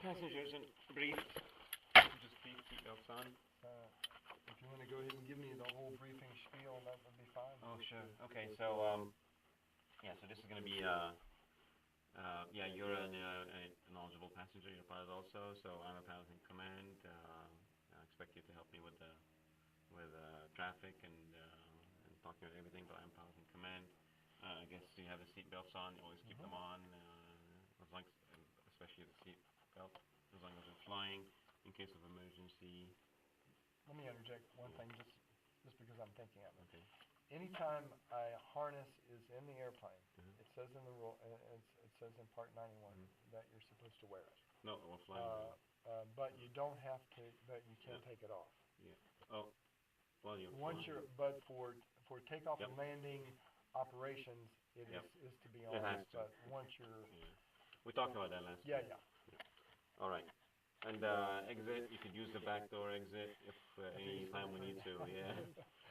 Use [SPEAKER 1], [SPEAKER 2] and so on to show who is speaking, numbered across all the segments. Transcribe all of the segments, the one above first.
[SPEAKER 1] passengers and brief. Just keep seatbelts on.
[SPEAKER 2] If you want to go ahead and give me the whole briefing spiel, that would be fine.
[SPEAKER 1] Oh, sure. Okay, so yeah, so this is going to be yeah, you're a knowledgeable passenger. You're a pilot also, so I'm a pilot in command. I expect you to help me with traffic and talking about everything, but I'm pilot in command. I guess you have the seat belts on. Always keep them on, as long as, especially the seat belt, as long as you're flying, in case of emergency.
[SPEAKER 2] Let me interject one thing, just because I'm thinking of it.
[SPEAKER 1] Okay.
[SPEAKER 2] Anytime a harness is in the airplane, it says in the rule, it says in Part 91 that you're supposed to wear it.
[SPEAKER 1] No, we're flying.
[SPEAKER 2] But you don't have to. But you can take it off.
[SPEAKER 1] Yeah. Oh. Well, you're
[SPEAKER 2] once
[SPEAKER 1] flying.
[SPEAKER 2] you're, but for takeoff and landing operations, it is to be on. But once you're.
[SPEAKER 1] We talked about that last time.
[SPEAKER 2] Yeah.
[SPEAKER 1] All right. And exit, you could use the back door exit if any time we need to. Yeah.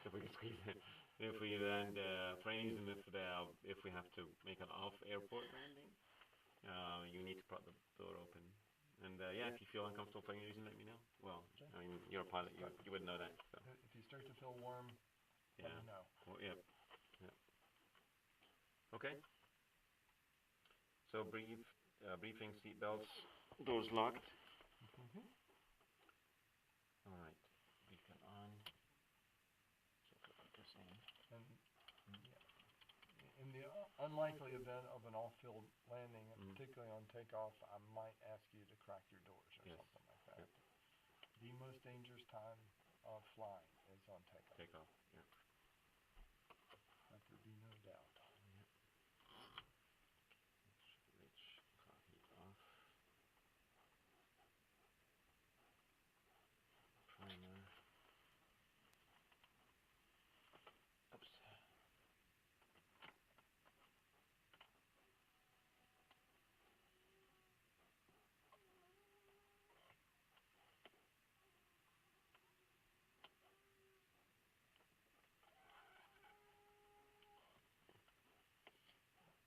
[SPEAKER 1] If we can squeeze it. If we land, for any reason, if we have to make an off-airport landing, you need to prop the door open. And yeah, if you feel uncomfortable for any reason, let me know. Well, I mean, you're a pilot, you would know that. So.
[SPEAKER 2] If you start to feel warm, let me know.
[SPEAKER 1] Well, yeah. Okay. So briefing, seatbelts, doors locked. All right. Beacon on.
[SPEAKER 2] And in the unlikely event of an off-field landing, particularly on takeoff, I might ask you to crack your doors or something like that.
[SPEAKER 1] Yep.
[SPEAKER 2] The most dangerous time of flying is on takeoff.
[SPEAKER 1] Takeoff, yeah.
[SPEAKER 2] Let there be no doubt.
[SPEAKER 1] Rich coffee off. Primer. Oops.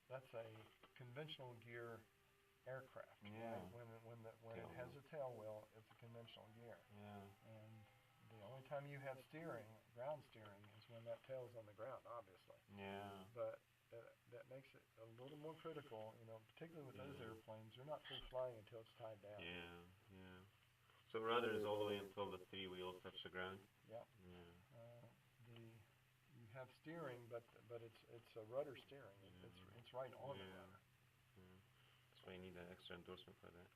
[SPEAKER 2] That's a conventional gear aircraft.
[SPEAKER 1] Yeah.
[SPEAKER 2] Right? When it has a tail wheel, it's a conventional gear.
[SPEAKER 1] Yeah.
[SPEAKER 2] And the only time you have steering, ground steering, is when that tail's on the ground, obviously.
[SPEAKER 1] Yeah.
[SPEAKER 2] But that makes it a little more critical, particularly with those airplanes. They're not free flying until it's tied down.
[SPEAKER 1] Yeah. So rudder is all the way until the 3 wheels touch the ground.
[SPEAKER 2] Yeah. You have steering, but it's a rudder steering. It's right on the rudder.
[SPEAKER 1] That's why you need an extra endorsement for that.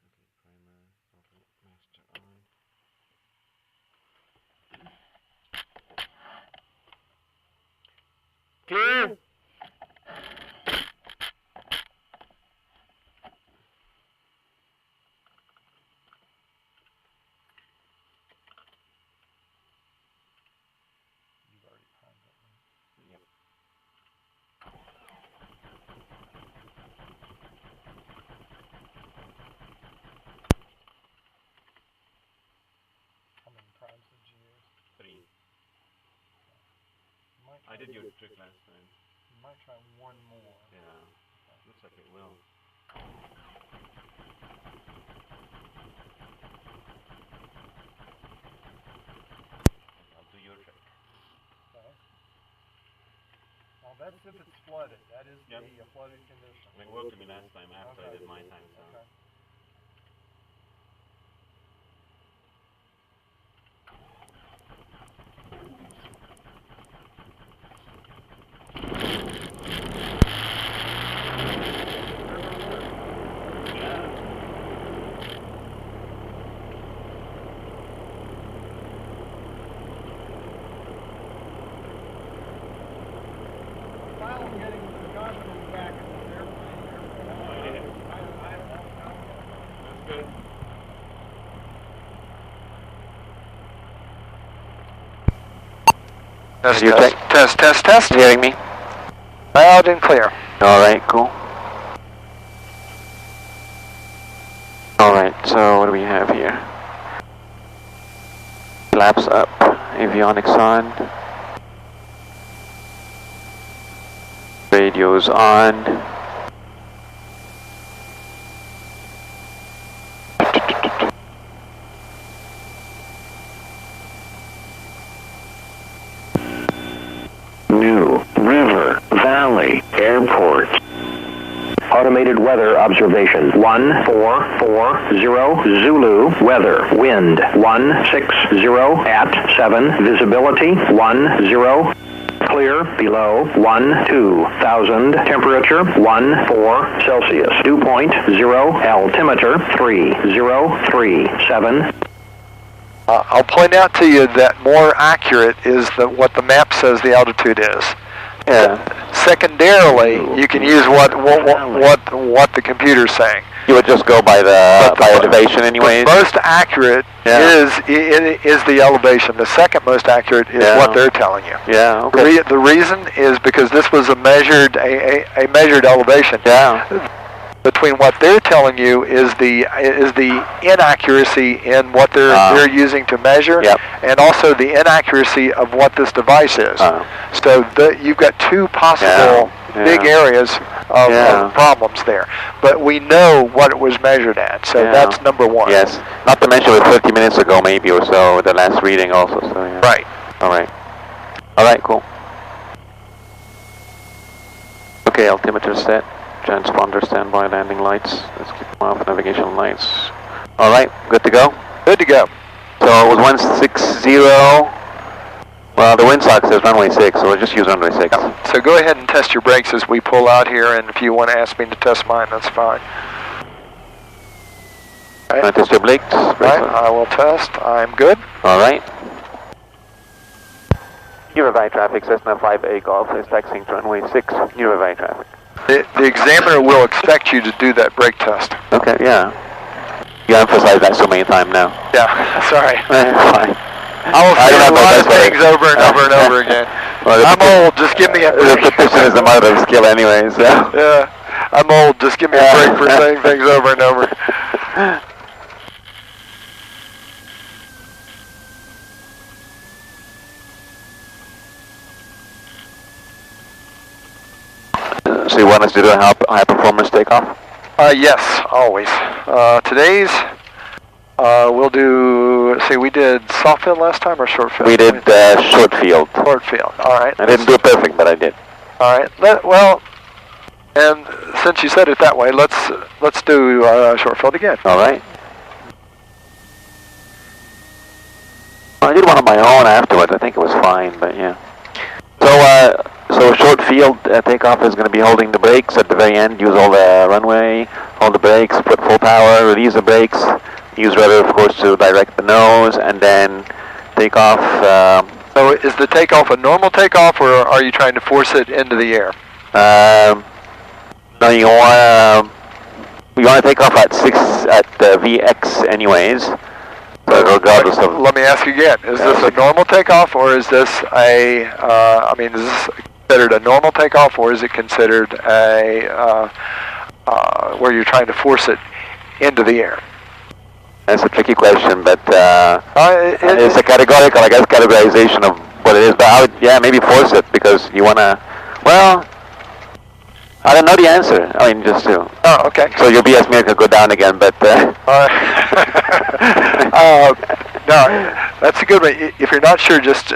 [SPEAKER 1] Okay, primer, master on. Clear!
[SPEAKER 2] You've already primed it.
[SPEAKER 1] Yep.
[SPEAKER 2] How many primes did you use?
[SPEAKER 1] 3. I did your trick last time.
[SPEAKER 2] You might try one more.
[SPEAKER 1] Yeah. Looks like it will. I'll do your trick.
[SPEAKER 2] Okay. Now that's if it's flooded. That is the flooded condition.
[SPEAKER 1] It worked for me last time after I did my time, so.
[SPEAKER 2] Okay.
[SPEAKER 3] Test. You hearing me? Loud and clear. All right, cool. All right, so what do we have here? Flaps up, avionics on. Radios on. weather observation. 1440 Zulu, weather, wind 160 at 7, visibility 10, clear below 12,000, temperature 14 Celsius, dew point 0, altimeter 3037.
[SPEAKER 2] I'll point out to you that more accurate is what the map says the altitude is.
[SPEAKER 4] Yeah.
[SPEAKER 2] Secondarily, you can use what the computer's saying.
[SPEAKER 4] You would just go by the elevation anyways?
[SPEAKER 2] The most accurate is the elevation. The second most accurate is what they're telling you.
[SPEAKER 4] Yeah, okay.
[SPEAKER 2] The reason is because this was a measured elevation.
[SPEAKER 4] Yeah.
[SPEAKER 2] Between what they're telling you is the inaccuracy in what they're using to measure, and also the inaccuracy of what this device is. So you've got two possible big areas of problems there. But we know what it was measured at, so that's number one.
[SPEAKER 4] Yes. Not to mention it was 50 minutes ago maybe or so, the last reading also. So, yeah.
[SPEAKER 2] Right.
[SPEAKER 4] All right. All right, cool. Okay, altimeter set. Transponder standby, landing lights. Let's keep them off, navigation lights. All right, good to go?
[SPEAKER 2] Good to go.
[SPEAKER 4] So it was 160. Well, the wind sock says runway 6, so we'll just use runway 6.
[SPEAKER 2] So go ahead and test your brakes as we pull out here, and if you want to ask me to test mine, that's fine.
[SPEAKER 4] Right. Want to test your brakes?
[SPEAKER 2] Right, I will test. I'm good.
[SPEAKER 4] All right. New traffic, Cessna 5A Golf is taxiing to runway 6, New traffic.
[SPEAKER 2] The examiner will expect you to do that brake test.
[SPEAKER 4] Okay, yeah. You emphasize that so many times now.
[SPEAKER 2] Yeah, sorry.
[SPEAKER 4] Fine.
[SPEAKER 2] I will say a lot of things over and over and over again.
[SPEAKER 4] Well,
[SPEAKER 2] I'm old, just give me a break.
[SPEAKER 4] Repetition is a matter of skill anyway, so.
[SPEAKER 2] Yeah, I'm old, just give me a break for saying things over and over.
[SPEAKER 4] So you want us to do a high performance takeoff?
[SPEAKER 2] Yes, always. Today's, we'll do, see, we did soft field last time or short field?
[SPEAKER 4] We did short field.
[SPEAKER 2] Short field, all right.
[SPEAKER 4] I didn't do it perfect, but I did.
[SPEAKER 2] All right, well, and since you said it that way, let's do short field again.
[SPEAKER 4] All right. Well, I did one on my own afterwards. I think it was fine, but yeah. So short field takeoff is going to be holding the brakes at the very end. Use all the runway, hold the brakes, put full power, release the brakes. Use rudder, of course, to direct the nose, and then take off.
[SPEAKER 2] So is the takeoff a normal takeoff, or are you trying to force it into the air?
[SPEAKER 4] No, you want to take off at 6 at VX anyways. So regardless of.
[SPEAKER 2] Let me ask you again: is this a normal takeoff, or is this a? Is this considered a normal takeoff, or is it considered a where you're trying to force it into the air?
[SPEAKER 4] That's a tricky question, but it's a categorical, I guess, categorization of what it is. But I would, maybe force it because you want to. Well, I don't know the answer. I mean, just to.
[SPEAKER 2] Oh, okay.
[SPEAKER 4] So your BS meter could go down again, but.
[SPEAKER 2] No, that's a good one. If you're not sure, just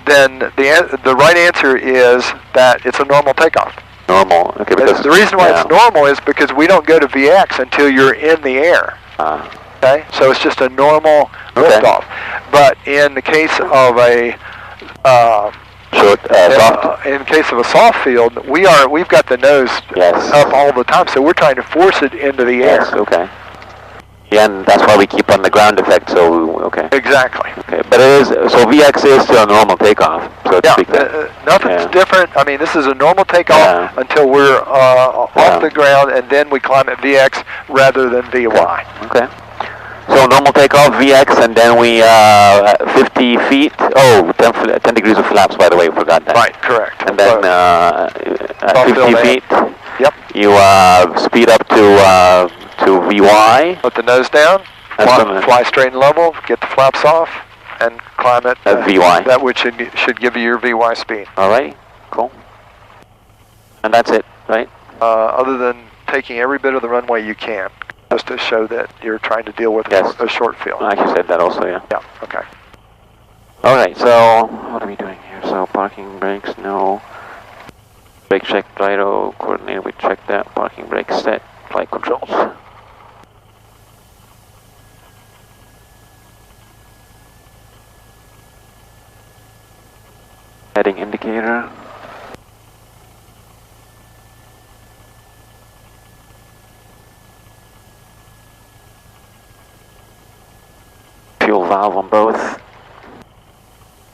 [SPEAKER 2] then the right answer is that it's a normal takeoff.
[SPEAKER 4] Normal, okay. Because
[SPEAKER 2] the reason why it's normal is because we don't go to VX until you're in the air. Okay, so it's just a normal liftoff. But in the case of a in case of a soft field, we've got the nose up all the time, so we're trying to force it into the air.
[SPEAKER 4] Yes, okay. Yeah, and that's why we keep on the ground effect, so, okay.
[SPEAKER 2] Exactly.
[SPEAKER 4] Okay, but it is, so VX is still a normal takeoff, so to speak.
[SPEAKER 2] Nothing's different. I mean, this is a normal takeoff until we're off the ground, and then we climb at VX rather than VY.
[SPEAKER 4] Okay. So normal takeoff, VX, and then we, 50 feet, 10 degrees of flaps, by the way, we forgot that.
[SPEAKER 2] Right, correct.
[SPEAKER 4] And then 50 feet, you speed up to VY.
[SPEAKER 2] Put the nose down, fly straight and level, get the flaps off, and climb it
[SPEAKER 4] at VY.
[SPEAKER 2] That which should give you your VY speed.
[SPEAKER 4] All right, cool. And that's it, right?
[SPEAKER 2] Other than taking every bit of the runway you can, just to show that you're trying to deal with a short field.
[SPEAKER 4] I actually said that also, yeah.
[SPEAKER 2] Yeah, okay.
[SPEAKER 4] All right, so what are we doing here? So parking brakes, no. Brake check, gyro, coordinated, we check that. Parking brake set, flight controls. Heading indicator. Fuel valve on both.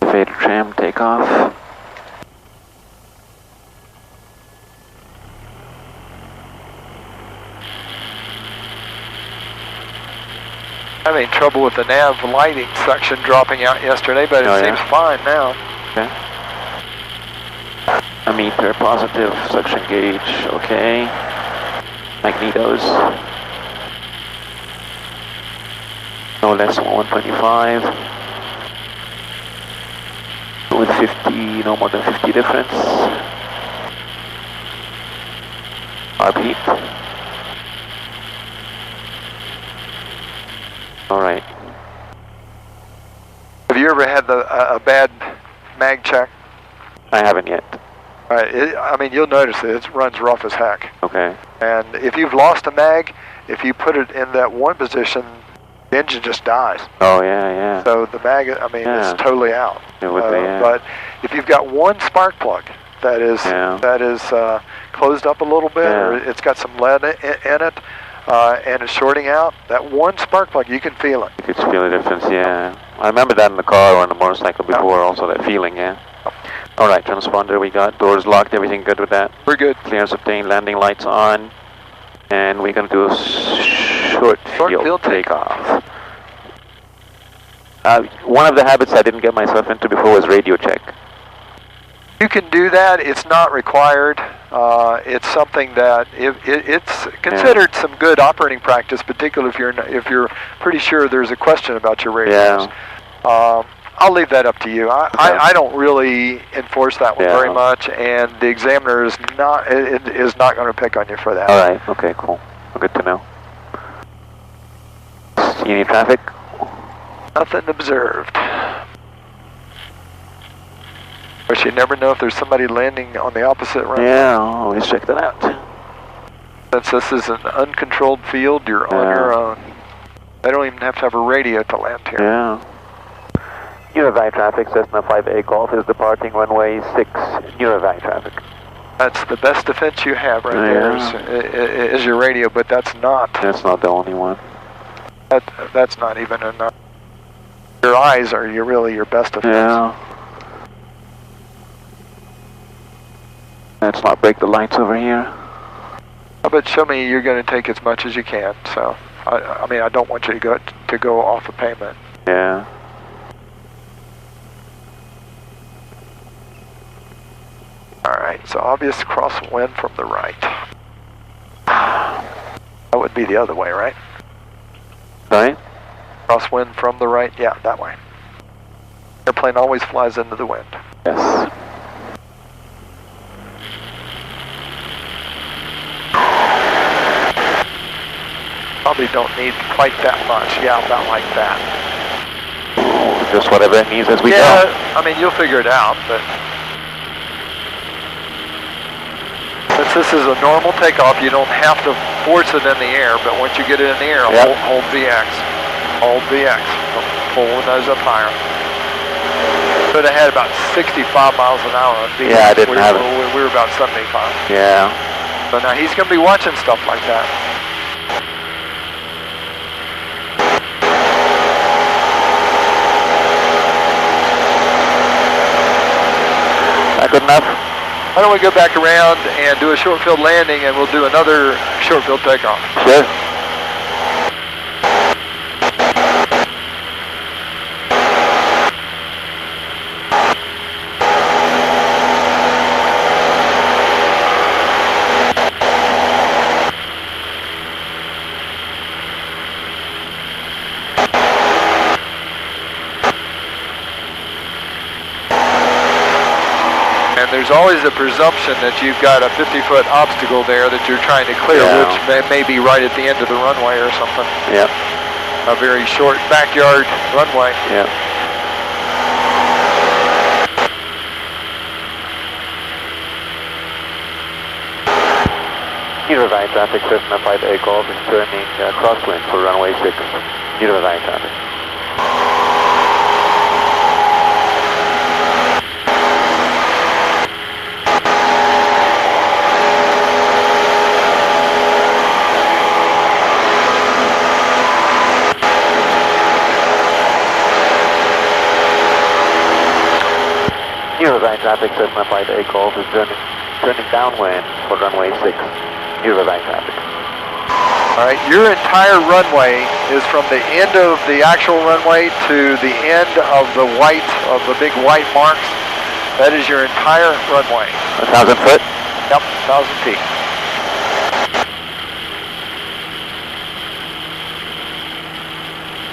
[SPEAKER 4] Fader trim, takeoff.
[SPEAKER 2] Having trouble with the nav lighting section dropping out yesterday, but it seems fine now.
[SPEAKER 4] Okay. Ammeter positive, suction gauge, okay. Magnetos. No less than 125. With 50, no more than 50 difference. Arb heat. Alright.
[SPEAKER 2] Have you ever had a bad mag check?
[SPEAKER 4] I haven't yet.
[SPEAKER 2] Alright, I mean, you'll notice it runs rough as heck.
[SPEAKER 4] Okay.
[SPEAKER 2] And if you've lost a mag, if you put it in that one position, the engine just dies.
[SPEAKER 4] Oh, yeah, yeah.
[SPEAKER 2] So the mag, I mean, it's totally out.
[SPEAKER 4] It would be, yeah.
[SPEAKER 2] But if you've got one spark plug that is closed up a little bit, or it's got some lead in it, and it's shorting out, that one spark plug, you can feel it.
[SPEAKER 4] You could feel the difference, yeah. I remember that in the car or on the motorcycle before, also that feeling, yeah. Alright, transponder we got, doors locked, everything good with that?
[SPEAKER 2] We're good.
[SPEAKER 4] Clearance obtained, landing lights on, and we're going to do a short field takeoff. One of the habits I didn't get myself into before was radio check.
[SPEAKER 2] You can do that. It's not required. It's something that it's considered some good operating practice, particularly if you're pretty sure there's a question about your radios.
[SPEAKER 4] Yeah.
[SPEAKER 2] I'll leave that up to you. I don't really enforce that one very much, and the examiner is not going to pick on you for that.
[SPEAKER 4] All right. Okay. Cool. Good to know. See any traffic?
[SPEAKER 2] Nothing observed. But you never know if there's somebody landing on the opposite runway.
[SPEAKER 4] Yeah, I'll always check that out.
[SPEAKER 2] Since this is an uncontrolled field, you're on your own. They don't even have to have a radio to land here.
[SPEAKER 4] Yeah. Univy traffic, Cessna 5A Golf is departing runway 6, Univy traffic.
[SPEAKER 2] That's the best defense you have right there is your radio, but that's not.
[SPEAKER 4] That's not the only one.
[SPEAKER 2] That's not even enough. Your eyes are really your best defense.
[SPEAKER 4] Yeah. Let's not break the lights over here.
[SPEAKER 2] But show me you're going to take as much as you can. So, I mean, I don't want you to go off a payment.
[SPEAKER 4] Yeah.
[SPEAKER 2] All right. So obvious crosswind from the right. That would be the other way, right?
[SPEAKER 4] Right.
[SPEAKER 2] Crosswind from the right. Yeah, that way. Airplane always flies into the wind.
[SPEAKER 4] Yes.
[SPEAKER 2] Probably don't need quite that much. Yeah, about like that.
[SPEAKER 4] Just whatever it needs as we go.
[SPEAKER 2] Yeah, I mean, you'll figure it out, but since this is a normal takeoff, you don't have to force it in the air, but once you get it in the air, hold VX. Hold VX. Pull the nose up higher. Could have had about 65 miles an hour on VX.
[SPEAKER 4] Yeah, I didn't have it.
[SPEAKER 2] We were about 75.
[SPEAKER 4] Yeah.
[SPEAKER 2] So now he's going to be watching stuff like that.
[SPEAKER 4] Good enough?
[SPEAKER 2] Why don't we go back around and do a short field landing, and we'll do another short field takeoff.
[SPEAKER 4] Sure.
[SPEAKER 2] There's always a presumption that you've got a 50-foot obstacle there that you're trying to clear, which may be right at the end of the runway or something.
[SPEAKER 4] Yeah.
[SPEAKER 2] A very short backyard runway.
[SPEAKER 4] Yeah. Unified traffic, Cessna 5A Golf is turning crosswind for runway 6. Unified traffic. Unified traffic, Cessna 5A Golf is turning downwind for runway 6. Unified traffic.
[SPEAKER 2] All right, your entire runway is from the end of the actual runway to the end of the big white marks. That is your entire runway.
[SPEAKER 4] 1,000 foot?
[SPEAKER 2] Yep, 1,000 feet.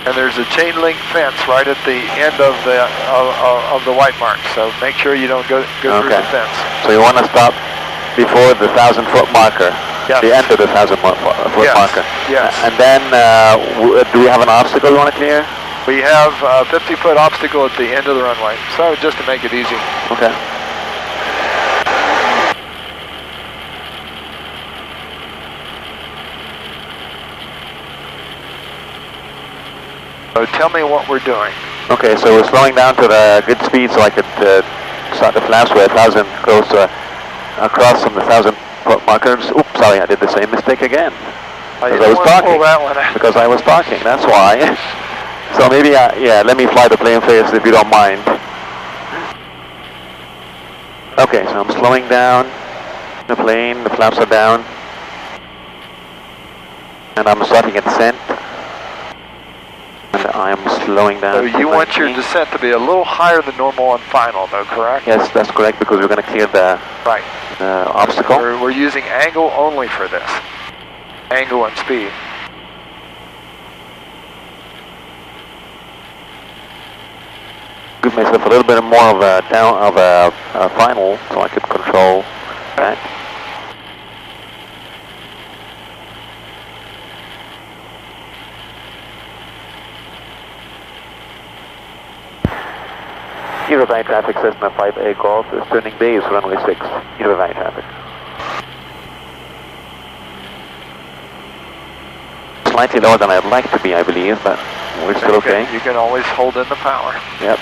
[SPEAKER 2] And there's a chain link fence right at the end of the white mark. So make sure you don't go through the fence.
[SPEAKER 4] So you want to stop before the 1,000 foot marker.
[SPEAKER 2] Yes.
[SPEAKER 4] The end of the 1,000 foot marker.
[SPEAKER 2] Yes.
[SPEAKER 4] And then, do we have an obstacle you want to clear?
[SPEAKER 2] We have a 50-foot obstacle at the end of the runway. So just to make it easy.
[SPEAKER 4] Okay.
[SPEAKER 2] So tell me what we're doing.
[SPEAKER 4] Okay, so we're slowing down to the good speed so I could start the flaps where 1,000 goes across from the 1,000 foot markers. Oops, sorry, I did the same mistake again. Because I was talking.
[SPEAKER 2] Pull that one out.
[SPEAKER 4] Because I was talking, that's why. So maybe, yeah, let me fly the plane first if you don't mind. Okay, so I'm slowing down the plane, the flaps are down. And I'm starting at descent. And I'm slowing down.
[SPEAKER 2] So you want your descent to be a little higher than normal on final, though, correct?
[SPEAKER 4] Yes, that's correct, because we're going to clear the obstacle.
[SPEAKER 2] We're using angle only for this. Angle and speed.
[SPEAKER 4] Give myself a little bit more of a final, so I could control that. Unified traffic, Cessna 5A Golf is turning base, runway 6. Unified traffic. Slightly lower than I'd like to be, I believe, but we're still okay.
[SPEAKER 2] You can always hold in the power.
[SPEAKER 4] Yep.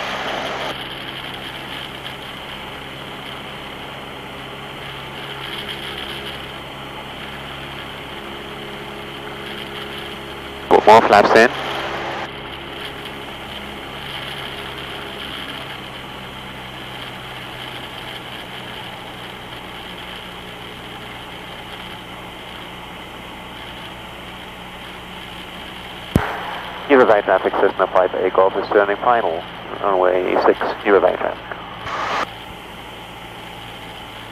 [SPEAKER 4] Put more flaps in. Unified traffic, Cessna 5A Golf is turning final, runway 6, Unified traffic.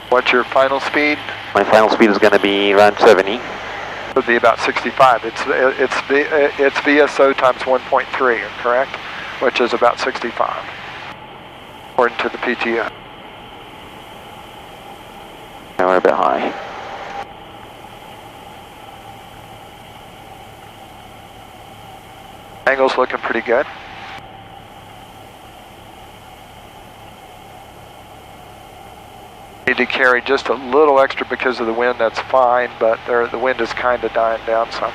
[SPEAKER 2] What's your final speed?
[SPEAKER 4] My final speed is going to be around 70.
[SPEAKER 2] It would be about 65. It's VSO times 1.3, correct? Which is about 65, according to the PTO.
[SPEAKER 4] Now we're a bit high.
[SPEAKER 2] Angle's looking pretty good. Need to carry just a little extra because of the wind, that's fine, but the wind is kind of dying down some.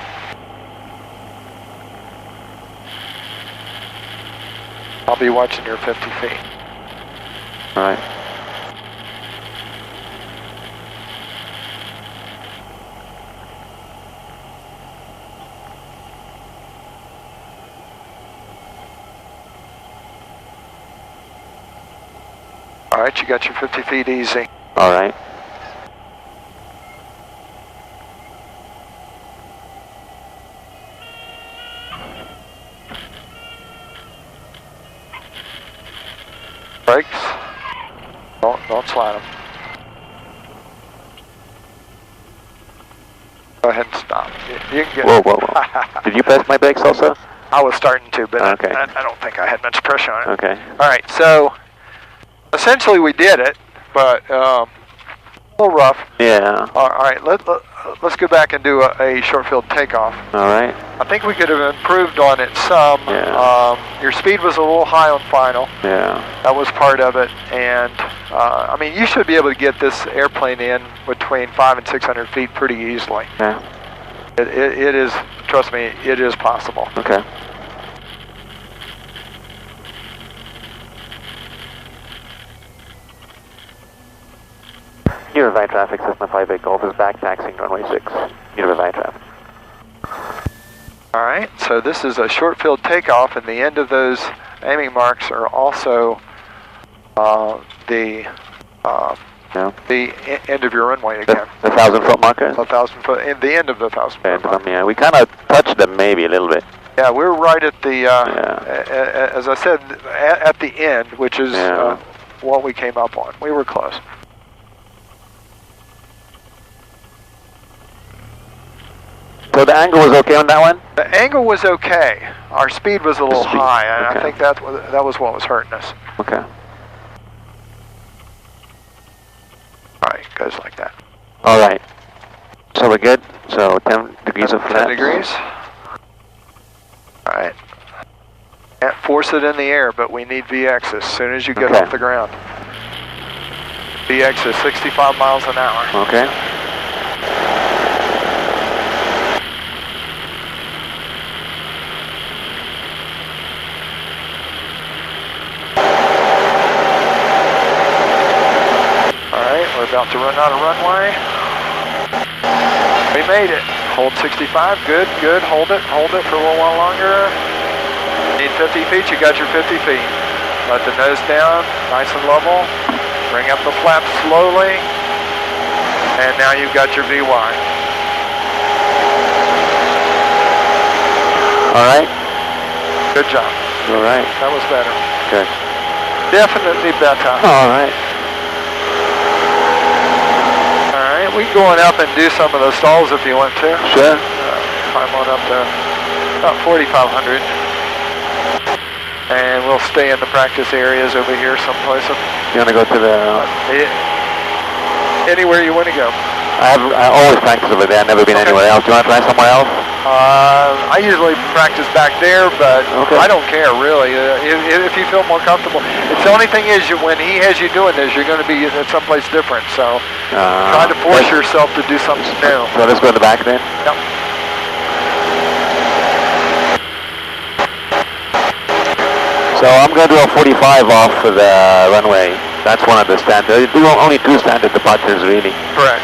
[SPEAKER 2] I'll be watching your 50 feet.
[SPEAKER 4] All right.
[SPEAKER 2] All right, you got your 50 feet easy.
[SPEAKER 4] All right.
[SPEAKER 2] Brakes. Don't slide them. Go ahead and stop. You can get.
[SPEAKER 4] Whoa. Did you press my brakes also?
[SPEAKER 2] I was starting to, but
[SPEAKER 4] okay.
[SPEAKER 2] I don't think I had much pressure on it.
[SPEAKER 4] Okay.
[SPEAKER 2] All right, so essentially we did it, but A little rough.
[SPEAKER 3] Yeah.
[SPEAKER 2] All right, let's go back and do a short field takeoff.
[SPEAKER 3] All right.
[SPEAKER 2] I think we could have improved on it some.
[SPEAKER 3] Yeah.
[SPEAKER 2] Your speed was a little high on final.
[SPEAKER 3] Yeah.
[SPEAKER 2] That was part of it. And, I mean, you should be able to get this airplane in between 500 and 600 feet pretty easily.
[SPEAKER 3] Yeah.
[SPEAKER 2] It is, trust me, it is possible.
[SPEAKER 3] Okay. Unit of traffic, Cessna 58 Golf is back taxiing runway 6. Unit of traffic.
[SPEAKER 2] All right, so this is a short field takeoff, and the end of those aiming marks are also the end of your runway again.
[SPEAKER 3] The 1,000-foot marker?
[SPEAKER 2] The 1,000-foot, and the end of the 1,000-foot marker.
[SPEAKER 3] Yeah, we kind of touched them maybe a little bit.
[SPEAKER 2] Yeah, we're right at the, as I said, at the end, which is what we came up on. We were close.
[SPEAKER 3] So the angle was okay on that one?
[SPEAKER 2] The angle was okay. Our speed was a little high, and I think that was what was hurting us.
[SPEAKER 3] Okay.
[SPEAKER 2] All right, goes like that.
[SPEAKER 3] All right. So we're good? So 10 degrees of flaps?
[SPEAKER 2] 10 degrees. All right. Can't force it in the air, but we need VX as soon as you get off the ground. VX is 65 miles an hour.
[SPEAKER 3] Okay.
[SPEAKER 2] We're about to run out of runway. We made it. Hold 65. Good, good. Hold it for a little while longer. Need 50 feet. You got your 50 feet. Let the nose down, nice and level. Bring up the flaps slowly. And now you've got your VY.
[SPEAKER 3] All right.
[SPEAKER 2] Good job.
[SPEAKER 3] All right.
[SPEAKER 2] That was better.
[SPEAKER 3] Good.
[SPEAKER 2] Definitely better.
[SPEAKER 3] All right.
[SPEAKER 2] We can go on up and do some of the stalls if you want to.
[SPEAKER 3] Sure.
[SPEAKER 2] Climb on up to about 4,500. And we'll stay in the practice areas over here someplace.
[SPEAKER 3] You want to go to the...
[SPEAKER 2] anywhere you want to go.
[SPEAKER 3] I always practice over there. I've never been anywhere else. Do you want to try somewhere else?
[SPEAKER 2] I usually practice back there, but I don't care really. If you feel more comfortable, it's the only thing is when he has you doing this, you're going to be at someplace different. So try to force yourself to do something new.
[SPEAKER 3] So let's go to the back then.
[SPEAKER 2] Yep.
[SPEAKER 3] So I'm going to do a 45 off for the runway. That's one of the standard. There are only 2 standard departures really.
[SPEAKER 2] Correct.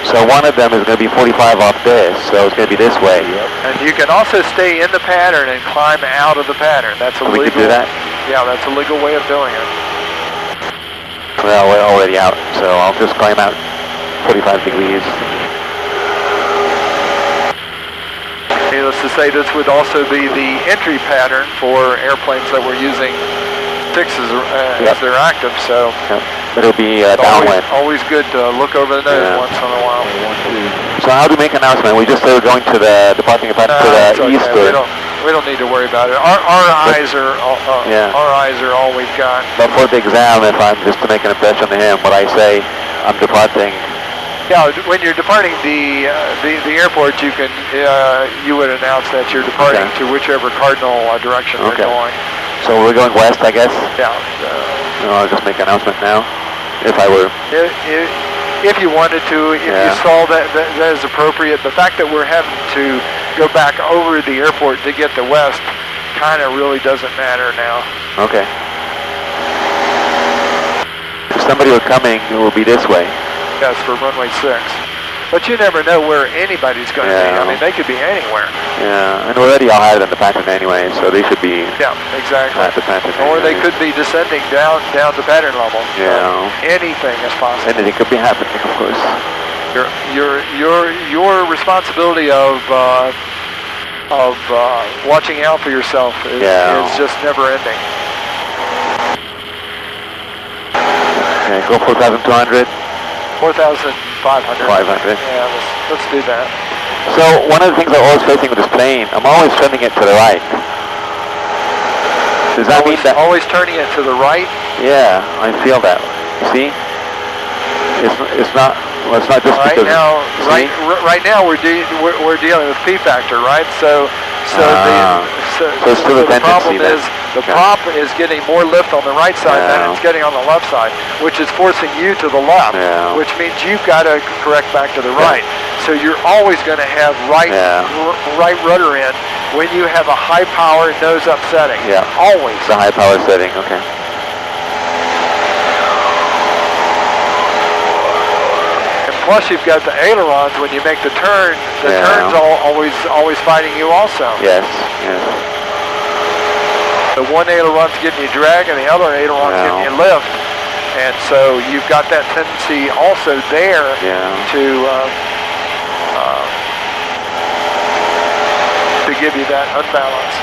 [SPEAKER 3] So one of them is going to be 45 off this, so it's going to be this way.
[SPEAKER 2] Yep. And you can also stay in the pattern and climb out of the pattern. That's a legal.
[SPEAKER 3] We can do that?
[SPEAKER 2] Yeah, that's a legal way of doing it.
[SPEAKER 3] Well, we're already out, so I'll just climb out 45 degrees.
[SPEAKER 2] Needless to say, this would also be the entry pattern for airplanes that we're using 6s as they're active, so...
[SPEAKER 3] Yep. It'll be downwind.
[SPEAKER 2] Always good to look over the nose once in a while.
[SPEAKER 3] So how do we make an announcement? We just started going to the departing department to the east.
[SPEAKER 2] Okay. We don't need to worry about it. Our eyes are all we've got.
[SPEAKER 3] But for the exam, if I'm just to make an impression on him, what I say, I'm departing.
[SPEAKER 2] Yeah, when you're departing the airport, you can you would announce that you're departing to whichever cardinal direction you're going.
[SPEAKER 3] So we're going west, I guess.
[SPEAKER 2] Yeah.
[SPEAKER 3] I'll just make an announcement now, if I were.
[SPEAKER 2] If you wanted to, if you saw that is appropriate. The fact that we're having to go back over the airport to get to west kind of really doesn't matter now.
[SPEAKER 3] Okay. If somebody were coming, it will be this way.
[SPEAKER 2] Yes, for runway 6. But you never know where anybody's going to be. I mean, they could be anywhere.
[SPEAKER 3] Yeah, and we're already all higher than the pattern anyway, so they should be...
[SPEAKER 2] Yeah, exactly.
[SPEAKER 3] At the pattern
[SPEAKER 2] or they could be descending down to pattern level.
[SPEAKER 3] Yeah.
[SPEAKER 2] So anything is possible.
[SPEAKER 3] Anything could be happening, of course.
[SPEAKER 2] Your responsibility of watching out for yourself is just never ending.
[SPEAKER 3] Okay, go 4,200.
[SPEAKER 2] 4,500.
[SPEAKER 3] 500.
[SPEAKER 2] Yeah, let's do that.
[SPEAKER 3] So one of the things I'm always facing with this plane, I'm always turning it to the right. Does that mean that...
[SPEAKER 2] Always turning it to the right?
[SPEAKER 3] Yeah, I feel that. You see? it's not. Well, it's not just
[SPEAKER 2] right
[SPEAKER 3] because.
[SPEAKER 2] now. Right now we're dealing with P factor, right? So
[SPEAKER 3] still
[SPEAKER 2] the problem
[SPEAKER 3] then.
[SPEAKER 2] is the prop is getting more lift on the right side than it's getting on the left side, which is forcing you to the left, which means you've got to correct back to the right. So you're always going to have right rudder in when you have a high power nose up setting.
[SPEAKER 3] Yeah.
[SPEAKER 2] Always.
[SPEAKER 3] The high power setting. Okay.
[SPEAKER 2] Plus, you've got the ailerons when you make the turn. The turn's always fighting you also.
[SPEAKER 3] Yes, yes.
[SPEAKER 2] The one aileron's giving you drag, and the other aileron's giving you lift. And so you've got that tendency also there to give you that unbalance.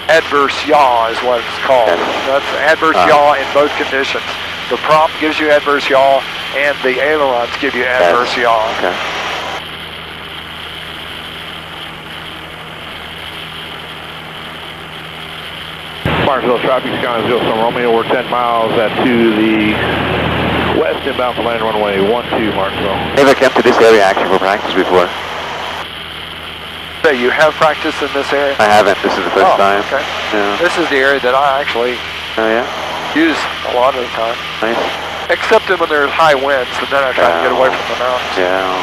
[SPEAKER 2] Adverse yaw is what it's called. That's adverse yaw in both conditions. The prop gives you adverse yaw, and the ailerons give you adverse yaw.
[SPEAKER 3] Okay.
[SPEAKER 5] Martinsville traffic, Sky 07 Romeo, we're 10 miles to the west inbound for land runway 12 Martinsville.
[SPEAKER 3] Never came to this area actually for practice before.
[SPEAKER 2] So you have practice in this area?
[SPEAKER 3] I haven't. This is the first time.
[SPEAKER 2] Okay.
[SPEAKER 3] Yeah.
[SPEAKER 2] This is the area that I actually use a lot of the time.
[SPEAKER 3] Nice.
[SPEAKER 2] Except when there's high winds, and then I try to get away from the mountains.
[SPEAKER 3] Yeah.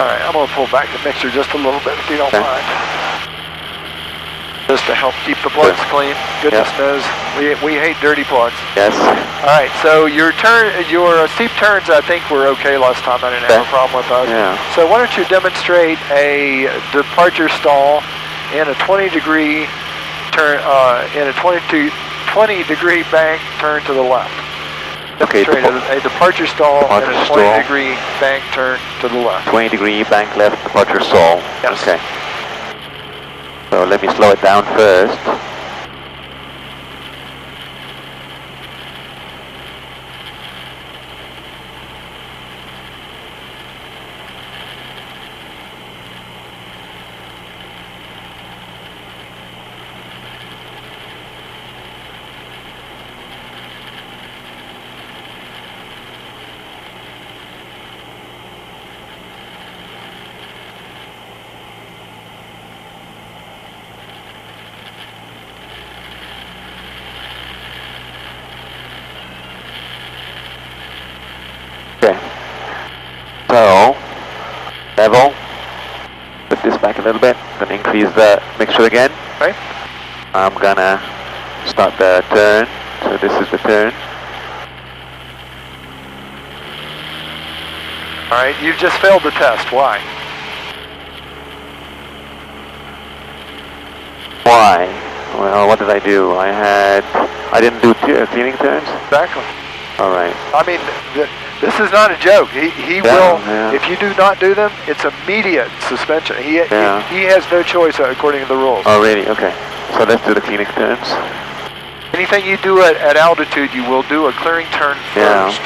[SPEAKER 2] All right, I'm going to pull back the mixer just a little bit if you don't mind. Just to help keep the plugs clean. Goodness knows, we hate dirty plugs.
[SPEAKER 3] Yes.
[SPEAKER 2] All right, so your steep turns, I think were okay last time. I didn't have a problem with those.
[SPEAKER 3] Yeah.
[SPEAKER 2] So why don't you demonstrate a departure stall in a 20-degree turn, in a 20-degree bank turn to the left.
[SPEAKER 3] Okay.
[SPEAKER 2] Demonstrate a departure stall in a 20-degree bank turn to the left.
[SPEAKER 3] 20-degree bank left departure stall.
[SPEAKER 2] Yes.
[SPEAKER 3] Okay. So let me slow it down first. So, level, put this back a little bit, gonna increase the mixture again.
[SPEAKER 2] Okay.
[SPEAKER 3] I'm gonna start the turn, so this is the turn.
[SPEAKER 2] All right, you've just failed the test, why?
[SPEAKER 3] Why? Well, what did I do? I didn't do cleaning turns?
[SPEAKER 2] Exactly.
[SPEAKER 3] All right.
[SPEAKER 2] I mean, this is not a joke. He will, if you do not do them, it's immediate suspension. He has no choice according to the rules.
[SPEAKER 3] Oh, really? Okay. So let's do the cleaning turns.
[SPEAKER 2] Anything you do at altitude, you will do a clearing turn first.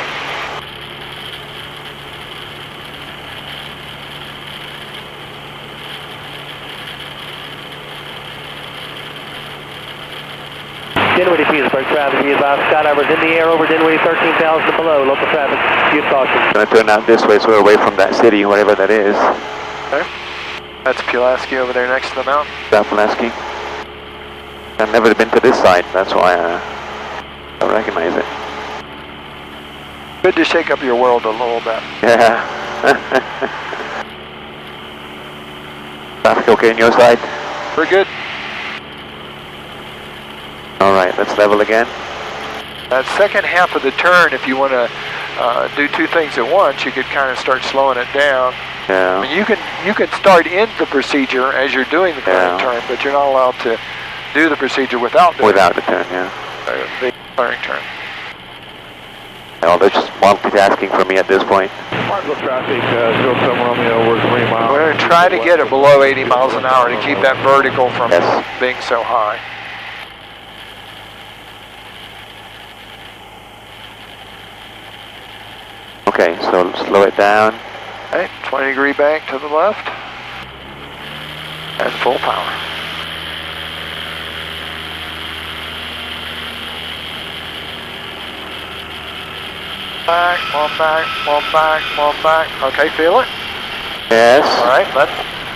[SPEAKER 6] Dinwiddie, Petersburg traffic, be advised, skydivers in the air over Dinwiddie, 13,000 and below, local traffic, use caution.
[SPEAKER 3] I'm going to turn out this way so we're away from that city, whatever that is.
[SPEAKER 2] Okay. That's Pulaski over there next to the mountain.
[SPEAKER 3] That Pulaski. I've never been to this side, that's why I don't recognize it.
[SPEAKER 2] Good to shake up your world a little bit.
[SPEAKER 3] Yeah. Traffic okay on your side?
[SPEAKER 2] We're good.
[SPEAKER 3] All right, let's level again.
[SPEAKER 2] That second half of the turn, if you want to do two things at once, you could kind of start slowing it down.
[SPEAKER 3] Yeah.
[SPEAKER 2] I mean, you can start in the procedure as you're doing the clearing turn, but you're not allowed to do the procedure without doing
[SPEAKER 3] the turn.
[SPEAKER 2] The clearing turn.
[SPEAKER 3] No, they're just multitasking for me at this point.
[SPEAKER 5] Martinsville traffic, 07 Romeo, we're 3 miles.
[SPEAKER 2] We're going to try to get it below 80 miles an hour to keep that vertical from being so high.
[SPEAKER 4] Okay, so slow it down.
[SPEAKER 2] Okay, 20-degree bank to the left. And full power. Back, one back, one back, one back. Okay, feel it?
[SPEAKER 4] Yes.
[SPEAKER 2] All right,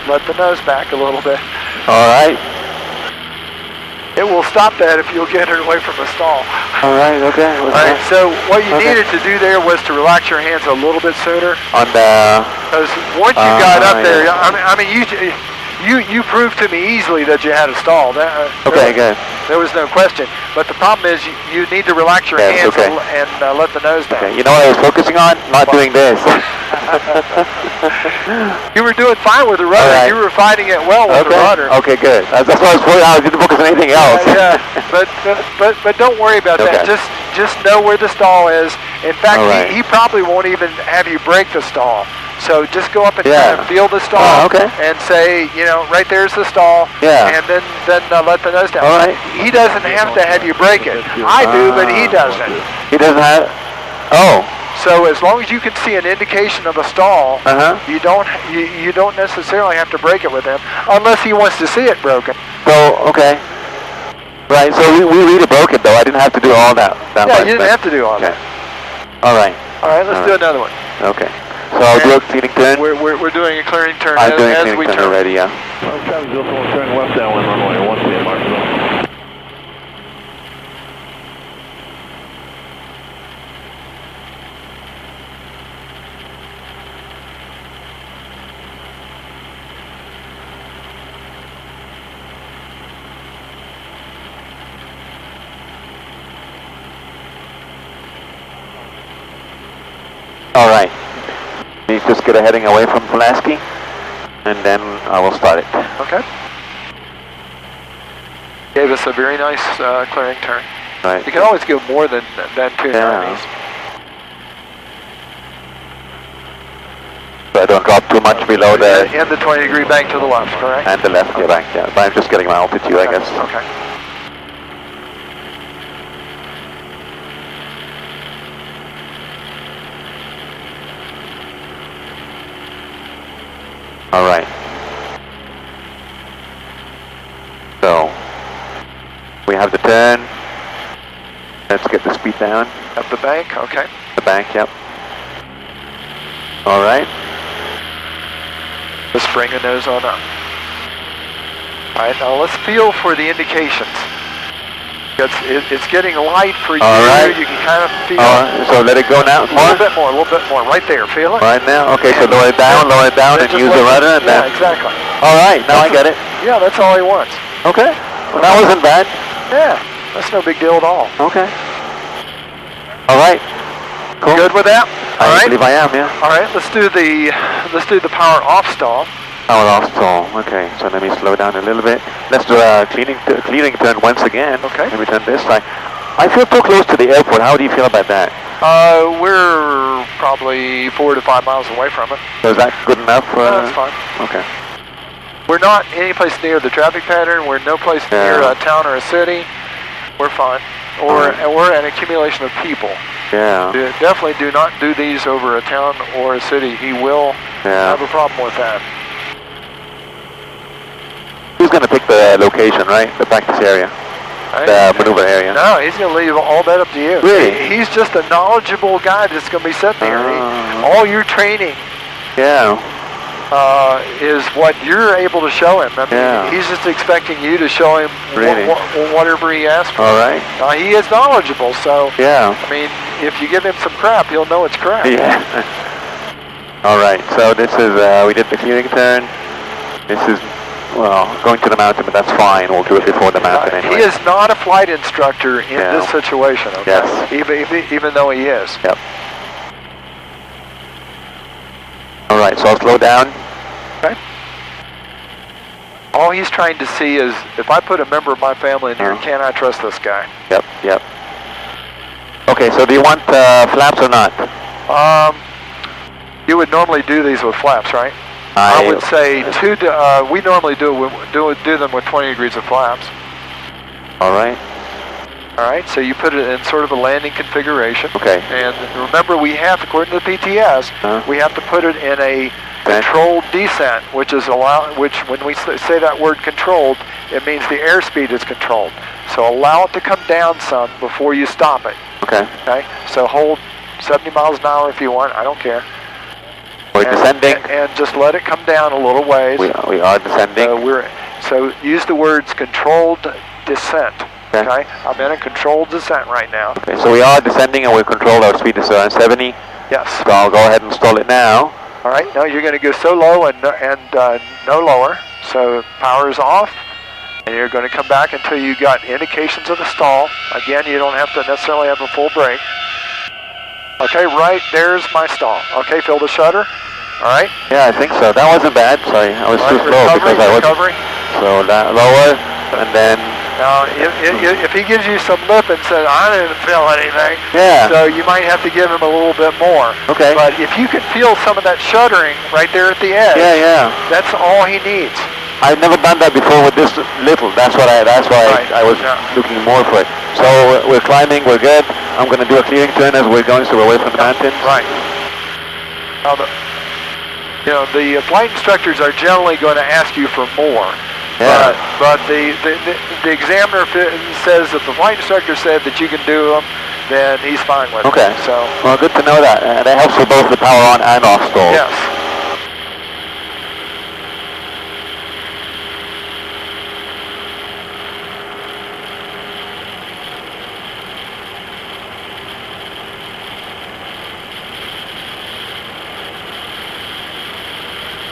[SPEAKER 2] let the nose back a little bit.
[SPEAKER 4] All right.
[SPEAKER 2] It will stop that if you'll get it away from the stall.
[SPEAKER 4] All right, okay.
[SPEAKER 2] All right, so what you needed to do there was to relax your hands a little bit sooner.
[SPEAKER 4] On the...
[SPEAKER 2] Because once you got up there, I mean, you proved to me easily that you had a stall.
[SPEAKER 4] Okay, good.
[SPEAKER 2] There was no question. But the problem is you need to relax your hands and let the nose down.
[SPEAKER 4] Okay, you know what I was focusing on? Not doing this.
[SPEAKER 2] You were doing fine with the rudder. Right. You were fighting it well with the rudder.
[SPEAKER 4] Okay, good. That's what I was focusing on. I didn't focus on anything else.
[SPEAKER 2] Yeah, but don't worry about that. Just know where the stall is. In fact, he probably won't even have you break the stall. So just go up and kind of feel the stall and say, you know, right there's the stall. Yeah. And then let the nose down.
[SPEAKER 4] All right.
[SPEAKER 2] He doesn't have to have you break it. I do, but he doesn't.
[SPEAKER 4] He doesn't have. Oh.
[SPEAKER 2] So as long as you can see an indication of a stall, you don't necessarily have to break it with him, unless he wants to see it broken.
[SPEAKER 4] So okay. Right. So we really broke it though. I didn't have to do all that.
[SPEAKER 2] Yeah, you didn't have to do all that.
[SPEAKER 4] All right.
[SPEAKER 2] All right. Let's do another one.
[SPEAKER 4] Okay. So I'll do a cleaning turn.
[SPEAKER 2] We're doing a clearing turn
[SPEAKER 4] as we turn.
[SPEAKER 2] I'm doing a clearing turn
[SPEAKER 5] already, yeah. Traffic 04, turning left downwind runway 13, Marshall.
[SPEAKER 4] All right. You just get a heading away from Pulaski, and then I will start it.
[SPEAKER 2] Okay. Gave us a very nice clearing turn.
[SPEAKER 4] Right.
[SPEAKER 2] You can always go more than 290s.
[SPEAKER 4] So I don't drop too much below the...
[SPEAKER 2] And the 20-degree bank to the left, correct?
[SPEAKER 4] And the left bank, yeah. But I'm just getting my altitude, I guess.
[SPEAKER 2] Okay.
[SPEAKER 4] All right. So we have the turn. Let's get the speed down.
[SPEAKER 2] Up the bank, okay.
[SPEAKER 4] The bank, yep. All right.
[SPEAKER 2] Let's bring the nose on up. All right, now let's feel for the indications. It's getting light for you.
[SPEAKER 4] All right.
[SPEAKER 2] You can kind of feel.
[SPEAKER 4] So let it go now.
[SPEAKER 2] A little bit more. Right there. Feel it?
[SPEAKER 4] Right now. Okay, so lower it down, and use the rudder, and then.
[SPEAKER 2] Exactly.
[SPEAKER 4] All right, now I get it.
[SPEAKER 2] Yeah, that's all he wants.
[SPEAKER 4] Okay. Well, that wasn't bad.
[SPEAKER 2] Yeah, that's no big deal at all.
[SPEAKER 4] Okay. All right. Cool.
[SPEAKER 2] Good with that?
[SPEAKER 4] I believe I am. Yeah.
[SPEAKER 2] All right. Let's do the power off stall.
[SPEAKER 4] Power off stall. Okay. So let me slow down a little bit. Let's do a cleaning turn once again.
[SPEAKER 2] Okay.
[SPEAKER 4] Let me turn this side. I feel too close to the airport. How do you feel about that?
[SPEAKER 2] We're probably 4 to 5 miles away from it.
[SPEAKER 4] So is that good enough?
[SPEAKER 2] That's fine.
[SPEAKER 4] Okay.
[SPEAKER 2] We're not any place near the traffic pattern. We're no place near a town or a city. We're fine. And we're an accumulation of people.
[SPEAKER 4] Yeah.
[SPEAKER 2] Definitely do not do these over a town or a city. He will have a problem with that.
[SPEAKER 4] He's going to pick the location, right? The practice area. The maneuver area.
[SPEAKER 2] No, he's going to leave all that up to you.
[SPEAKER 4] Really?
[SPEAKER 2] He's just a knowledgeable guy that's going to be sitting there. All your training is what you're able to show him. I mean, he's just expecting you to show him whatever he asks for.
[SPEAKER 4] All right.
[SPEAKER 2] He is knowledgeable, so I mean, if you give him some crap, he'll know it's crap.
[SPEAKER 4] Yeah. All right. So this is we did the clearing turn. This is going to the mountain, but that's fine. We'll do it before the mountain anyway.
[SPEAKER 2] He is not a flight instructor in this situation. Okay?
[SPEAKER 4] Yes.
[SPEAKER 2] Even though he is.
[SPEAKER 4] Yep. All right. So I'll slow down.
[SPEAKER 2] Okay. All he's trying to see is, if I put a member of my family in here, can I trust this guy?
[SPEAKER 4] Yep, yep. Okay, so do you want flaps or not?
[SPEAKER 2] You would normally do these with flaps, right? I would say we normally do them with 20 degrees of flaps.
[SPEAKER 4] All right.
[SPEAKER 2] All right, so you put it in sort of a landing configuration.
[SPEAKER 4] Okay.
[SPEAKER 2] And remember, we have, according to the PTS, we have to put it in a controlled descent, which is which when we say that word controlled, it means the airspeed is controlled. So allow it to come down some before you stop it.
[SPEAKER 4] Okay.
[SPEAKER 2] Okay. So hold 70 miles an hour if you want. I don't care.
[SPEAKER 4] We're descending.
[SPEAKER 2] And just let it come down a little ways.
[SPEAKER 4] We are descending.
[SPEAKER 2] So use the words controlled descent. Okay. I'm in a controlled descent right now.
[SPEAKER 4] Okay. So we are descending and we're controlled. Our speed is around 70.
[SPEAKER 2] Yes.
[SPEAKER 4] So I'll go ahead and stall it now.
[SPEAKER 2] All right. Now you're going to go so low and no lower. So power is off. And you're going to come back until you got indications of the stall. Again, you don't have to necessarily have a full brake. Okay, right there's my stall. Okay, feel the shutter. All right.
[SPEAKER 4] Yeah, I think so. That wasn't bad. Sorry, I was too slow because I was. So that lower, and then.
[SPEAKER 2] Now, if he gives you some lip and says, I didn't feel anything, so you might have to give him a little bit more.
[SPEAKER 4] Okay.
[SPEAKER 2] But if you can feel some of that shuddering right there at the edge, that's all he needs.
[SPEAKER 4] I've never done that before with this little. That's why I was looking more for it. So we're climbing, we're good. I'm going to do a clearing turn as we're going, so we're away from the mountains.
[SPEAKER 2] Right. Now, the flight instructors are generally going to ask you for more.
[SPEAKER 4] Yeah.
[SPEAKER 2] But the examiner says if the flight instructor said that you can do them, then he's fine with it.
[SPEAKER 4] Okay.
[SPEAKER 2] So.
[SPEAKER 4] Well, good to know that. That helps with both the power on and off stall.
[SPEAKER 2] Yes.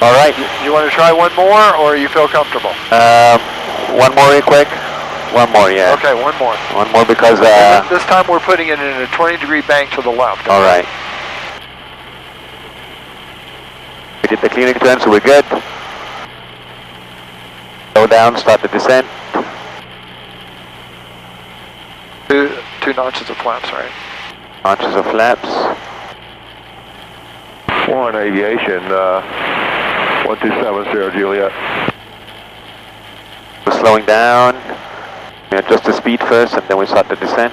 [SPEAKER 4] All right.
[SPEAKER 2] You want to try one more, or you feel comfortable?
[SPEAKER 4] One more real quick. One more, yeah.
[SPEAKER 2] Okay, one more.
[SPEAKER 4] One more because...
[SPEAKER 2] this time we're putting it in a 20-degree bank to the left.
[SPEAKER 4] All right. We did the clearing turn, so we're good. Slow down, start the descent.
[SPEAKER 2] Two notches of flaps, right?
[SPEAKER 4] Notches of flaps.
[SPEAKER 5] Foreign Aviation, 1270 Juliet.
[SPEAKER 4] We're slowing down. We adjust the speed first, and then we start the descent.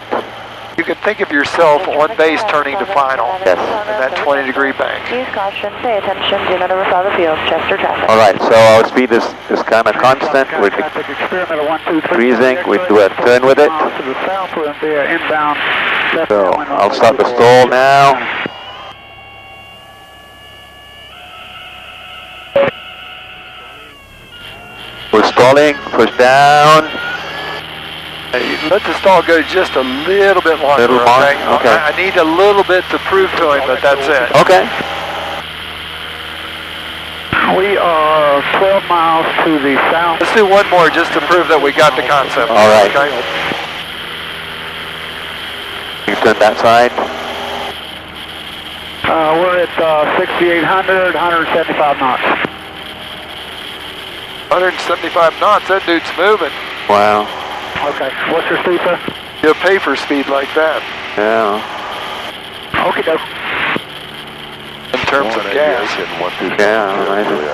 [SPEAKER 2] You can think of yourself on base turning to final.
[SPEAKER 4] Yes.
[SPEAKER 2] In that 20-degree bank.
[SPEAKER 7] Use caution, pay attention, do not overfly the field, Chester traffic.
[SPEAKER 4] All right, so our speed is kind of constant. We're decreasing. We do a turn with it. So I'll start the stall now. We're stalling, push down.
[SPEAKER 2] Let the stall go just a little bit longer, okay? I need a little bit to prove to him that that's it.
[SPEAKER 4] Okay.
[SPEAKER 6] We are 12 miles to the south.
[SPEAKER 2] Let's do one more just to prove that we got the concept.
[SPEAKER 4] All right.
[SPEAKER 2] Okay?
[SPEAKER 4] You turn that side.
[SPEAKER 6] We're at 6,800, 175 knots.
[SPEAKER 2] 175 knots, that dude's moving.
[SPEAKER 4] Wow.
[SPEAKER 6] Okay, what's your speed, sir?
[SPEAKER 2] You'll pay for speed like that.
[SPEAKER 4] Yeah.
[SPEAKER 6] Okay, go.
[SPEAKER 2] In terms of gas.
[SPEAKER 4] Yeah, amazing.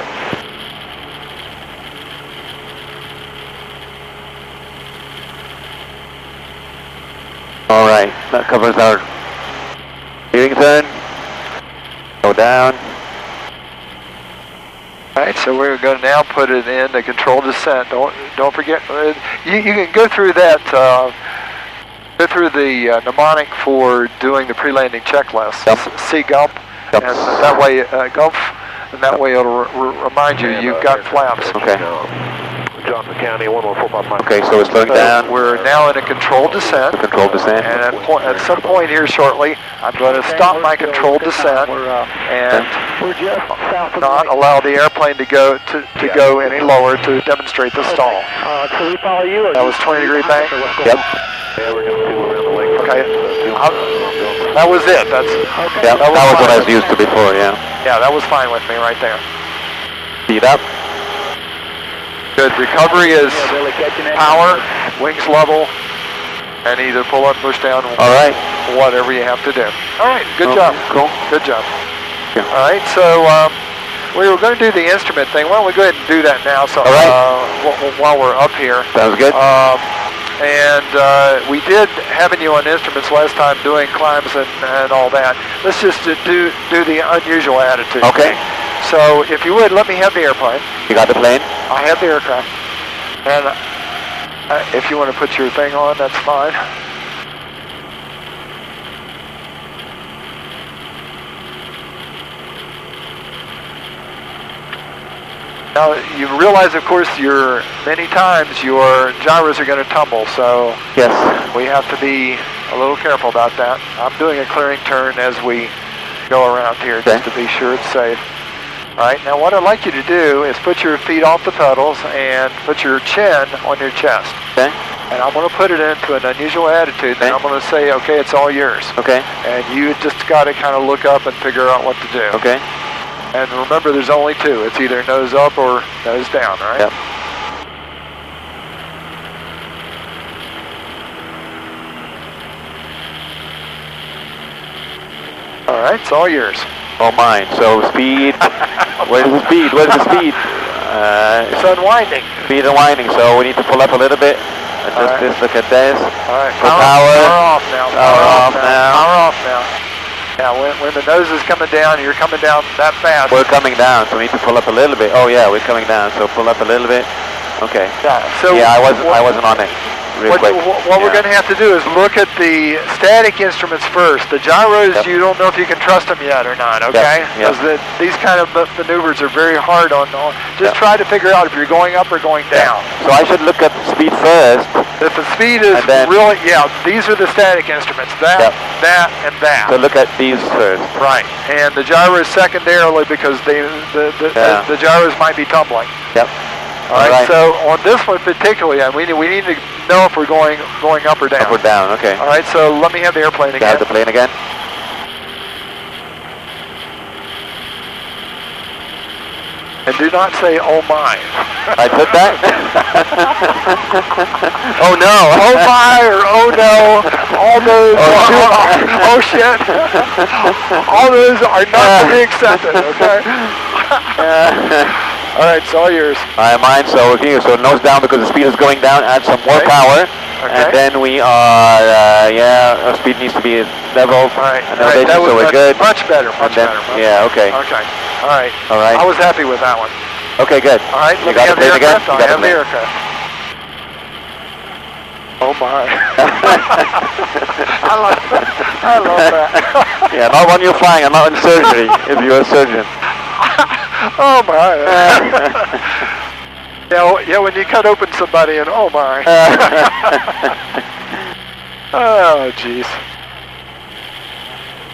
[SPEAKER 4] All right, that covers our clearing turn. Go down.
[SPEAKER 2] All right, so we're going to now put it in the controlled descent. Don't forget, you can go through that, go through the mnemonic for doing the pre-landing checklist. See Gump, and that way Gump, and that way it'll remind you you've got flaps.
[SPEAKER 4] Okay.
[SPEAKER 5] Johnson County, 11455.
[SPEAKER 4] Okay, so we're slowing down.
[SPEAKER 2] We're now in a controlled descent.
[SPEAKER 4] Controlled descent.
[SPEAKER 2] And at some point here shortly, I'm going to stop my controlled descent and not allow the airplane to go any lower to demonstrate the stall.
[SPEAKER 6] So we follow you?
[SPEAKER 2] That was 20-degree bank?
[SPEAKER 4] Yep.
[SPEAKER 2] Okay. That was it. That's
[SPEAKER 4] yeah, that was what I was used to before, yeah.
[SPEAKER 2] Yeah, that was fine with me right there.
[SPEAKER 4] Speed up.
[SPEAKER 2] Good. Recovery is power, wings level, and either pull up, push down,
[SPEAKER 4] all right,
[SPEAKER 2] whatever you have to do. All right, good job.
[SPEAKER 4] Cool.
[SPEAKER 2] Good job.
[SPEAKER 4] Yeah.
[SPEAKER 2] All right, so we were going to do the instrument thing. Why don't we go ahead and do that now? So
[SPEAKER 4] all right.
[SPEAKER 2] while we're up here.
[SPEAKER 4] Sounds good.
[SPEAKER 2] and we did having you on instruments last time doing climbs and all that. Let's just do the unusual attitude.
[SPEAKER 4] Okay.
[SPEAKER 2] So if you would, let me have the airplane.
[SPEAKER 4] You got the plane?
[SPEAKER 2] I have the aircraft. And if you want to put your thing on, that's fine. Now, you realize, of course, many times your gyros are going to tumble, so
[SPEAKER 4] yes,
[SPEAKER 2] we have to be a little careful about that. I'm doing a clearing turn as we go around here, just to be sure it's safe. All right, now what I'd like you to do is put your feet off the pedals and put your chin on your chest.
[SPEAKER 4] Okay.
[SPEAKER 2] And I'm going to put it into an unusual attitude, and I'm going to say, okay, it's all yours.
[SPEAKER 4] Okay.
[SPEAKER 2] And you just got to kind of look up and figure out what to do.
[SPEAKER 4] Okay.
[SPEAKER 2] And remember, there's only two. It's either nose up or nose down, right?
[SPEAKER 4] Yep.
[SPEAKER 2] All right, it's all yours.
[SPEAKER 4] All mine. So speed. Where's the speed? Where's the speed?
[SPEAKER 2] It's unwinding.
[SPEAKER 4] Speed unwinding. So we need to pull up a little bit. Just look at this.
[SPEAKER 2] All right.
[SPEAKER 4] For power.
[SPEAKER 2] Power off now.
[SPEAKER 4] Power off now.
[SPEAKER 2] Power off now. Yeah, when the nose is coming down, you're coming down that fast.
[SPEAKER 4] We're coming down, so we need to pull up a little bit. Oh yeah, we're coming down, so pull up a little bit. Okay.
[SPEAKER 2] Yeah. So
[SPEAKER 4] yeah, I wasn't on it. Real quick.
[SPEAKER 2] What we're going to have to do is look at the static instruments first. The gyros, you don't know if you can trust them yet or not, okay? Because these kind of maneuvers are very hard on. Just try to figure out if you're going up or going down.
[SPEAKER 4] So I should look at the speed first.
[SPEAKER 2] If the speed is really, these are the static instruments. That, and that.
[SPEAKER 4] So look at these first.
[SPEAKER 2] Right. And the gyros secondarily because the gyros might be tumbling.
[SPEAKER 4] Yep.
[SPEAKER 2] All right, so on this one particularly, we need to know if we're going up or down.
[SPEAKER 4] Up or down, okay.
[SPEAKER 2] All right, so let me have the airplane again.
[SPEAKER 4] Have the plane again.
[SPEAKER 2] And do not say, oh my.
[SPEAKER 4] I took that? Oh no.
[SPEAKER 2] Oh my or oh no. All those, oh shit. All those are not to be accepted, okay? All right, it's all yours.
[SPEAKER 4] All right, mine. So we're here. So nose down because the speed is going down. Add some more power, and then we are. Our speed needs to be level.
[SPEAKER 2] All right.
[SPEAKER 4] That was so we're good.
[SPEAKER 2] Much better. Much better.
[SPEAKER 4] Yeah. Okay.
[SPEAKER 2] Okay. All right.
[SPEAKER 4] All right.
[SPEAKER 2] I was happy with that one.
[SPEAKER 4] Okay. Good.
[SPEAKER 2] All right.
[SPEAKER 4] You got the plane again.
[SPEAKER 2] I have the aircraft. Oh my. I love that.
[SPEAKER 4] Yeah, not when you're flying. I'm not in surgery. If you're a surgeon.
[SPEAKER 2] Oh my. Yeah, when you cut open somebody and oh my. Oh jeez.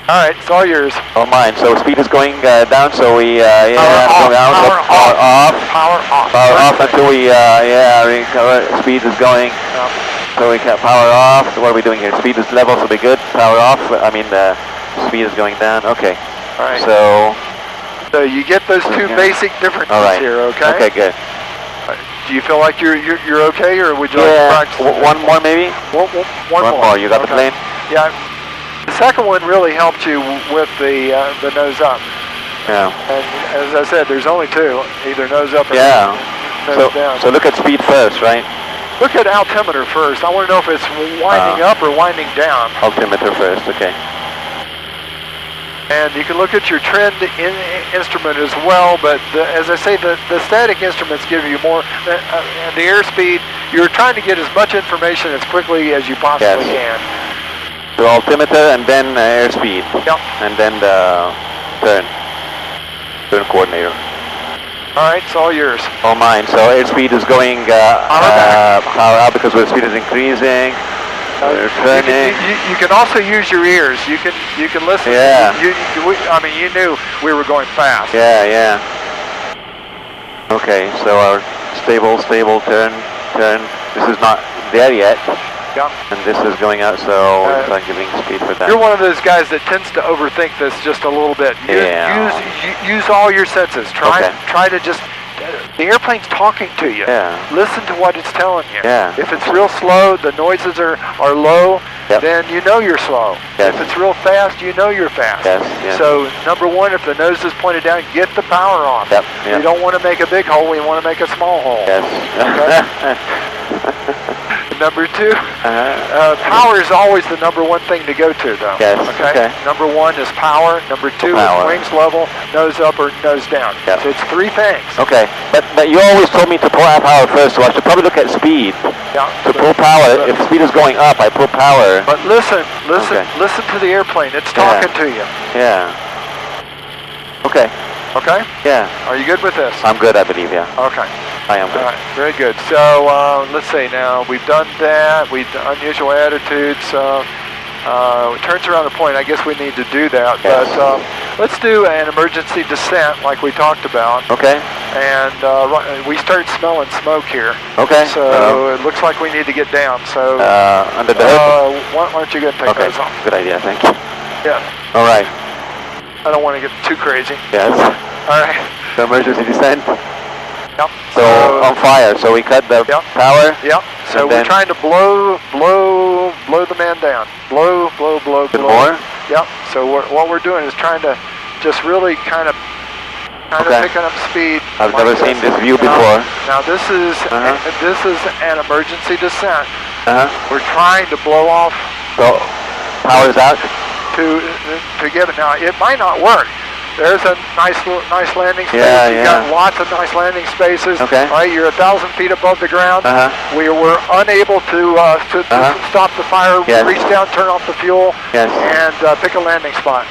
[SPEAKER 2] All right, it's all yours.
[SPEAKER 4] Oh mine. So speed is going down. So we
[SPEAKER 2] power off.
[SPEAKER 4] Power off until we speed is going. So we can power off. So what are we doing here? Speed is level, so be good. Power off. I mean the speed is going down. Okay.
[SPEAKER 2] All right.
[SPEAKER 4] So
[SPEAKER 2] you get those two basic differences here, okay?
[SPEAKER 4] Okay, good.
[SPEAKER 2] Do you feel like you're okay, or would you like to practice?
[SPEAKER 4] One more maybe?
[SPEAKER 2] One more.
[SPEAKER 4] You got the plane?
[SPEAKER 2] Yeah. The second one really helped you with the nose up.
[SPEAKER 4] Yeah.
[SPEAKER 2] And as I said, there's only two, either nose up or nose down.
[SPEAKER 4] So look at speed first, right?
[SPEAKER 2] Look at altimeter first. I want to know if it's winding up or winding down.
[SPEAKER 4] Altimeter first, okay.
[SPEAKER 2] And you can look at your trend instrument as well, but as I say, the static instruments give you more, and the airspeed, you're trying to get as much information as quickly as you possibly can.
[SPEAKER 4] So altimeter and then airspeed.
[SPEAKER 2] Yep.
[SPEAKER 4] And then the turn coordinator.
[SPEAKER 2] All right, it's all yours.
[SPEAKER 4] All mine. So airspeed is going power out because the speed is increasing.
[SPEAKER 2] You can also use your ears. You can listen.
[SPEAKER 4] Yeah.
[SPEAKER 2] I mean, you knew we were going fast.
[SPEAKER 4] Yeah. Okay, so our stable, turn. This is not there yet.
[SPEAKER 2] Yeah.
[SPEAKER 4] And this is going out, so it's not giving speed for that.
[SPEAKER 2] You're one of those guys that tends to overthink this just a little bit. Use all your senses. Try to just. The airplane's talking to you.
[SPEAKER 4] Yeah.
[SPEAKER 2] Listen to what it's telling you.
[SPEAKER 4] Yeah.
[SPEAKER 2] If it's real slow, the noises are low, then you know you're slow.
[SPEAKER 4] Yes.
[SPEAKER 2] If it's real fast, you know you're fast.
[SPEAKER 4] Yes.
[SPEAKER 2] So number one, if the nose is pointed down, get the power off.
[SPEAKER 4] Yep.
[SPEAKER 2] You don't want to make a big hole, you want to make a small hole.
[SPEAKER 4] Yes.
[SPEAKER 2] Okay? number two. Power is always the number one thing to go to, though.
[SPEAKER 4] Yes.
[SPEAKER 2] Okay. Number one is power. Number two is wings level, nose up or nose down.
[SPEAKER 4] Yeah.
[SPEAKER 2] So it's three things.
[SPEAKER 4] Okay. But you always told me to pull out power first, so I should probably look at speed.
[SPEAKER 2] Yeah.
[SPEAKER 4] To pull power, if speed is going up, I pull power.
[SPEAKER 2] But listen to the airplane. It's talking to you.
[SPEAKER 4] Yeah. Okay.
[SPEAKER 2] Okay?
[SPEAKER 4] Yeah.
[SPEAKER 2] Are you good with this?
[SPEAKER 4] I'm good, I believe, yeah.
[SPEAKER 2] Okay.
[SPEAKER 4] I am good.
[SPEAKER 2] All right, very good. So let's see now. We've done that. We've done unusual attitudes. Turns around the point. I guess we need to do that.
[SPEAKER 4] Yes.
[SPEAKER 2] But let's do an emergency descent like we talked about.
[SPEAKER 4] Okay.
[SPEAKER 2] And we start smelling smoke here.
[SPEAKER 4] Okay.
[SPEAKER 2] So it looks like we need to get down. So
[SPEAKER 4] under the hood?
[SPEAKER 2] why don't you go and take those off?
[SPEAKER 4] Good idea, thank you.
[SPEAKER 2] Yeah.
[SPEAKER 4] All right.
[SPEAKER 2] I don't want to get too crazy.
[SPEAKER 4] Yes.
[SPEAKER 2] All right.
[SPEAKER 4] So emergency descent.
[SPEAKER 2] Yep.
[SPEAKER 4] So on fire. So we cut the power.
[SPEAKER 2] Yep. So we're trying to blow the man down. Blow.
[SPEAKER 4] More?
[SPEAKER 2] Yep. So what we're doing is trying to just really kind of picking up speed.
[SPEAKER 4] I've never seen this view before.
[SPEAKER 2] Now this is an emergency descent. We're trying to blow off.
[SPEAKER 4] So power's out.
[SPEAKER 2] To give it. Now it might not work. There's a nice landing space.
[SPEAKER 4] Yeah,
[SPEAKER 2] You've got lots of nice landing spaces.
[SPEAKER 4] Okay.
[SPEAKER 2] Right, you're 1,000 feet above the ground. We were unable to stop the fire.
[SPEAKER 4] Yes.
[SPEAKER 2] Reach down, turn off the fuel,
[SPEAKER 4] Yes.
[SPEAKER 2] and pick a landing spot.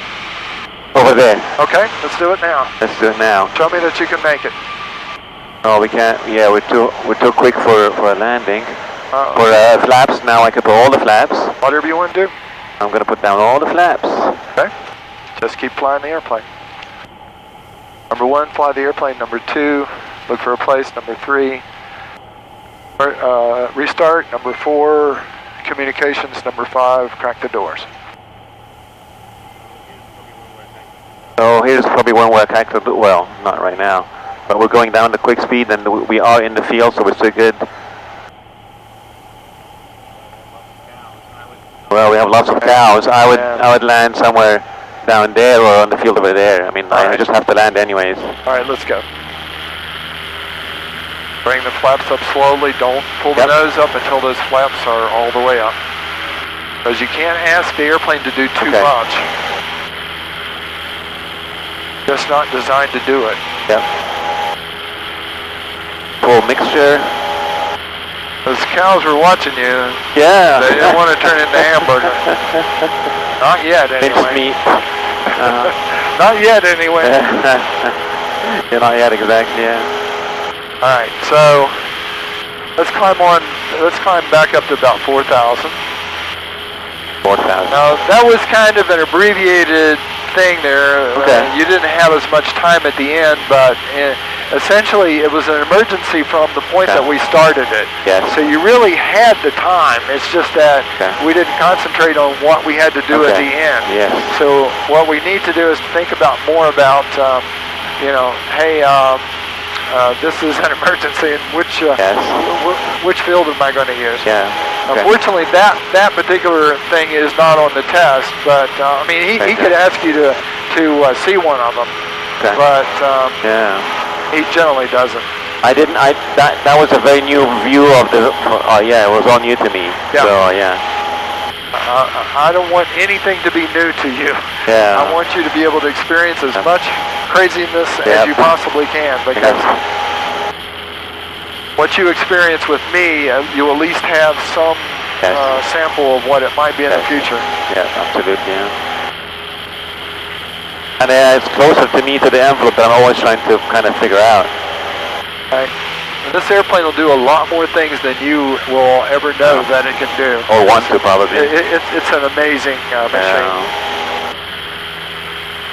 [SPEAKER 4] Over there.
[SPEAKER 2] Okay, let's do it now.
[SPEAKER 4] Let's do it now.
[SPEAKER 2] Show me that you can make it.
[SPEAKER 4] Oh, we can't. Yeah, we're too quick for a landing. For flaps now, I can put all the flaps.
[SPEAKER 2] Whatever you want to do.
[SPEAKER 4] I'm gonna put down all the flaps.
[SPEAKER 2] Okay. Just keep flying the airplane. Number one, fly the airplane. Number two, look for a place. Number three, restart. Number four, communications. Number five, crack the doors.
[SPEAKER 4] So here's probably one where I crack the door. Well, not right now, but we're going down to quick speed, and we are in the field, so we're still good. Well, we have lots of cows. I would land somewhere down there or on the field over there. I mean, I just have to land anyways.
[SPEAKER 2] All right, let's go. Bring the flaps up slowly. Don't pull the nose up until those flaps are all the way up. Because you can't ask the airplane to do too much. Just not designed to do it.
[SPEAKER 4] Yep. Full mixture.
[SPEAKER 2] Those cows were watching you.
[SPEAKER 4] Yeah.
[SPEAKER 2] They didn't want to turn into hamburger. Not yet, anyway.
[SPEAKER 4] Minced meat.
[SPEAKER 2] Not yet, anyway.
[SPEAKER 4] Yeah, not yet, exactly, yeah.
[SPEAKER 2] All right, so let's climb back up to about 4,000.
[SPEAKER 4] 4,000.
[SPEAKER 2] Now, that was kind of an abbreviated thing there.
[SPEAKER 4] Okay.
[SPEAKER 2] You didn't have as much time at the end, but essentially it was an emergency from the point that we started it.
[SPEAKER 4] Yes.
[SPEAKER 2] So you really had the time. It's just that we didn't concentrate on what we had to do at the end.
[SPEAKER 4] Yes.
[SPEAKER 2] So what we need to do is think about more about, hey, this is an emergency, and which field am I going to use?
[SPEAKER 4] Yeah.
[SPEAKER 2] Unfortunately, that particular thing is not on the test, but I mean, he could ask you to see one of them, but he generally doesn't.
[SPEAKER 4] I didn't. That was a very new view of the. It was all new to me.
[SPEAKER 2] Yeah.
[SPEAKER 4] So yeah.
[SPEAKER 2] I don't want anything to be new to you.
[SPEAKER 4] Yeah.
[SPEAKER 2] I want you to be able to experience as much craziness as you possibly can, because what you experience with me, you at least have some sample of what it might be in the future.
[SPEAKER 4] Yes, absolutely, yeah. And it's closer to me to the envelope that I'm always trying to kind of figure out.
[SPEAKER 2] Okay. And this airplane will do a lot more things than you will ever know that it can do.
[SPEAKER 4] Or want to, probably.
[SPEAKER 2] It's an amazing machine.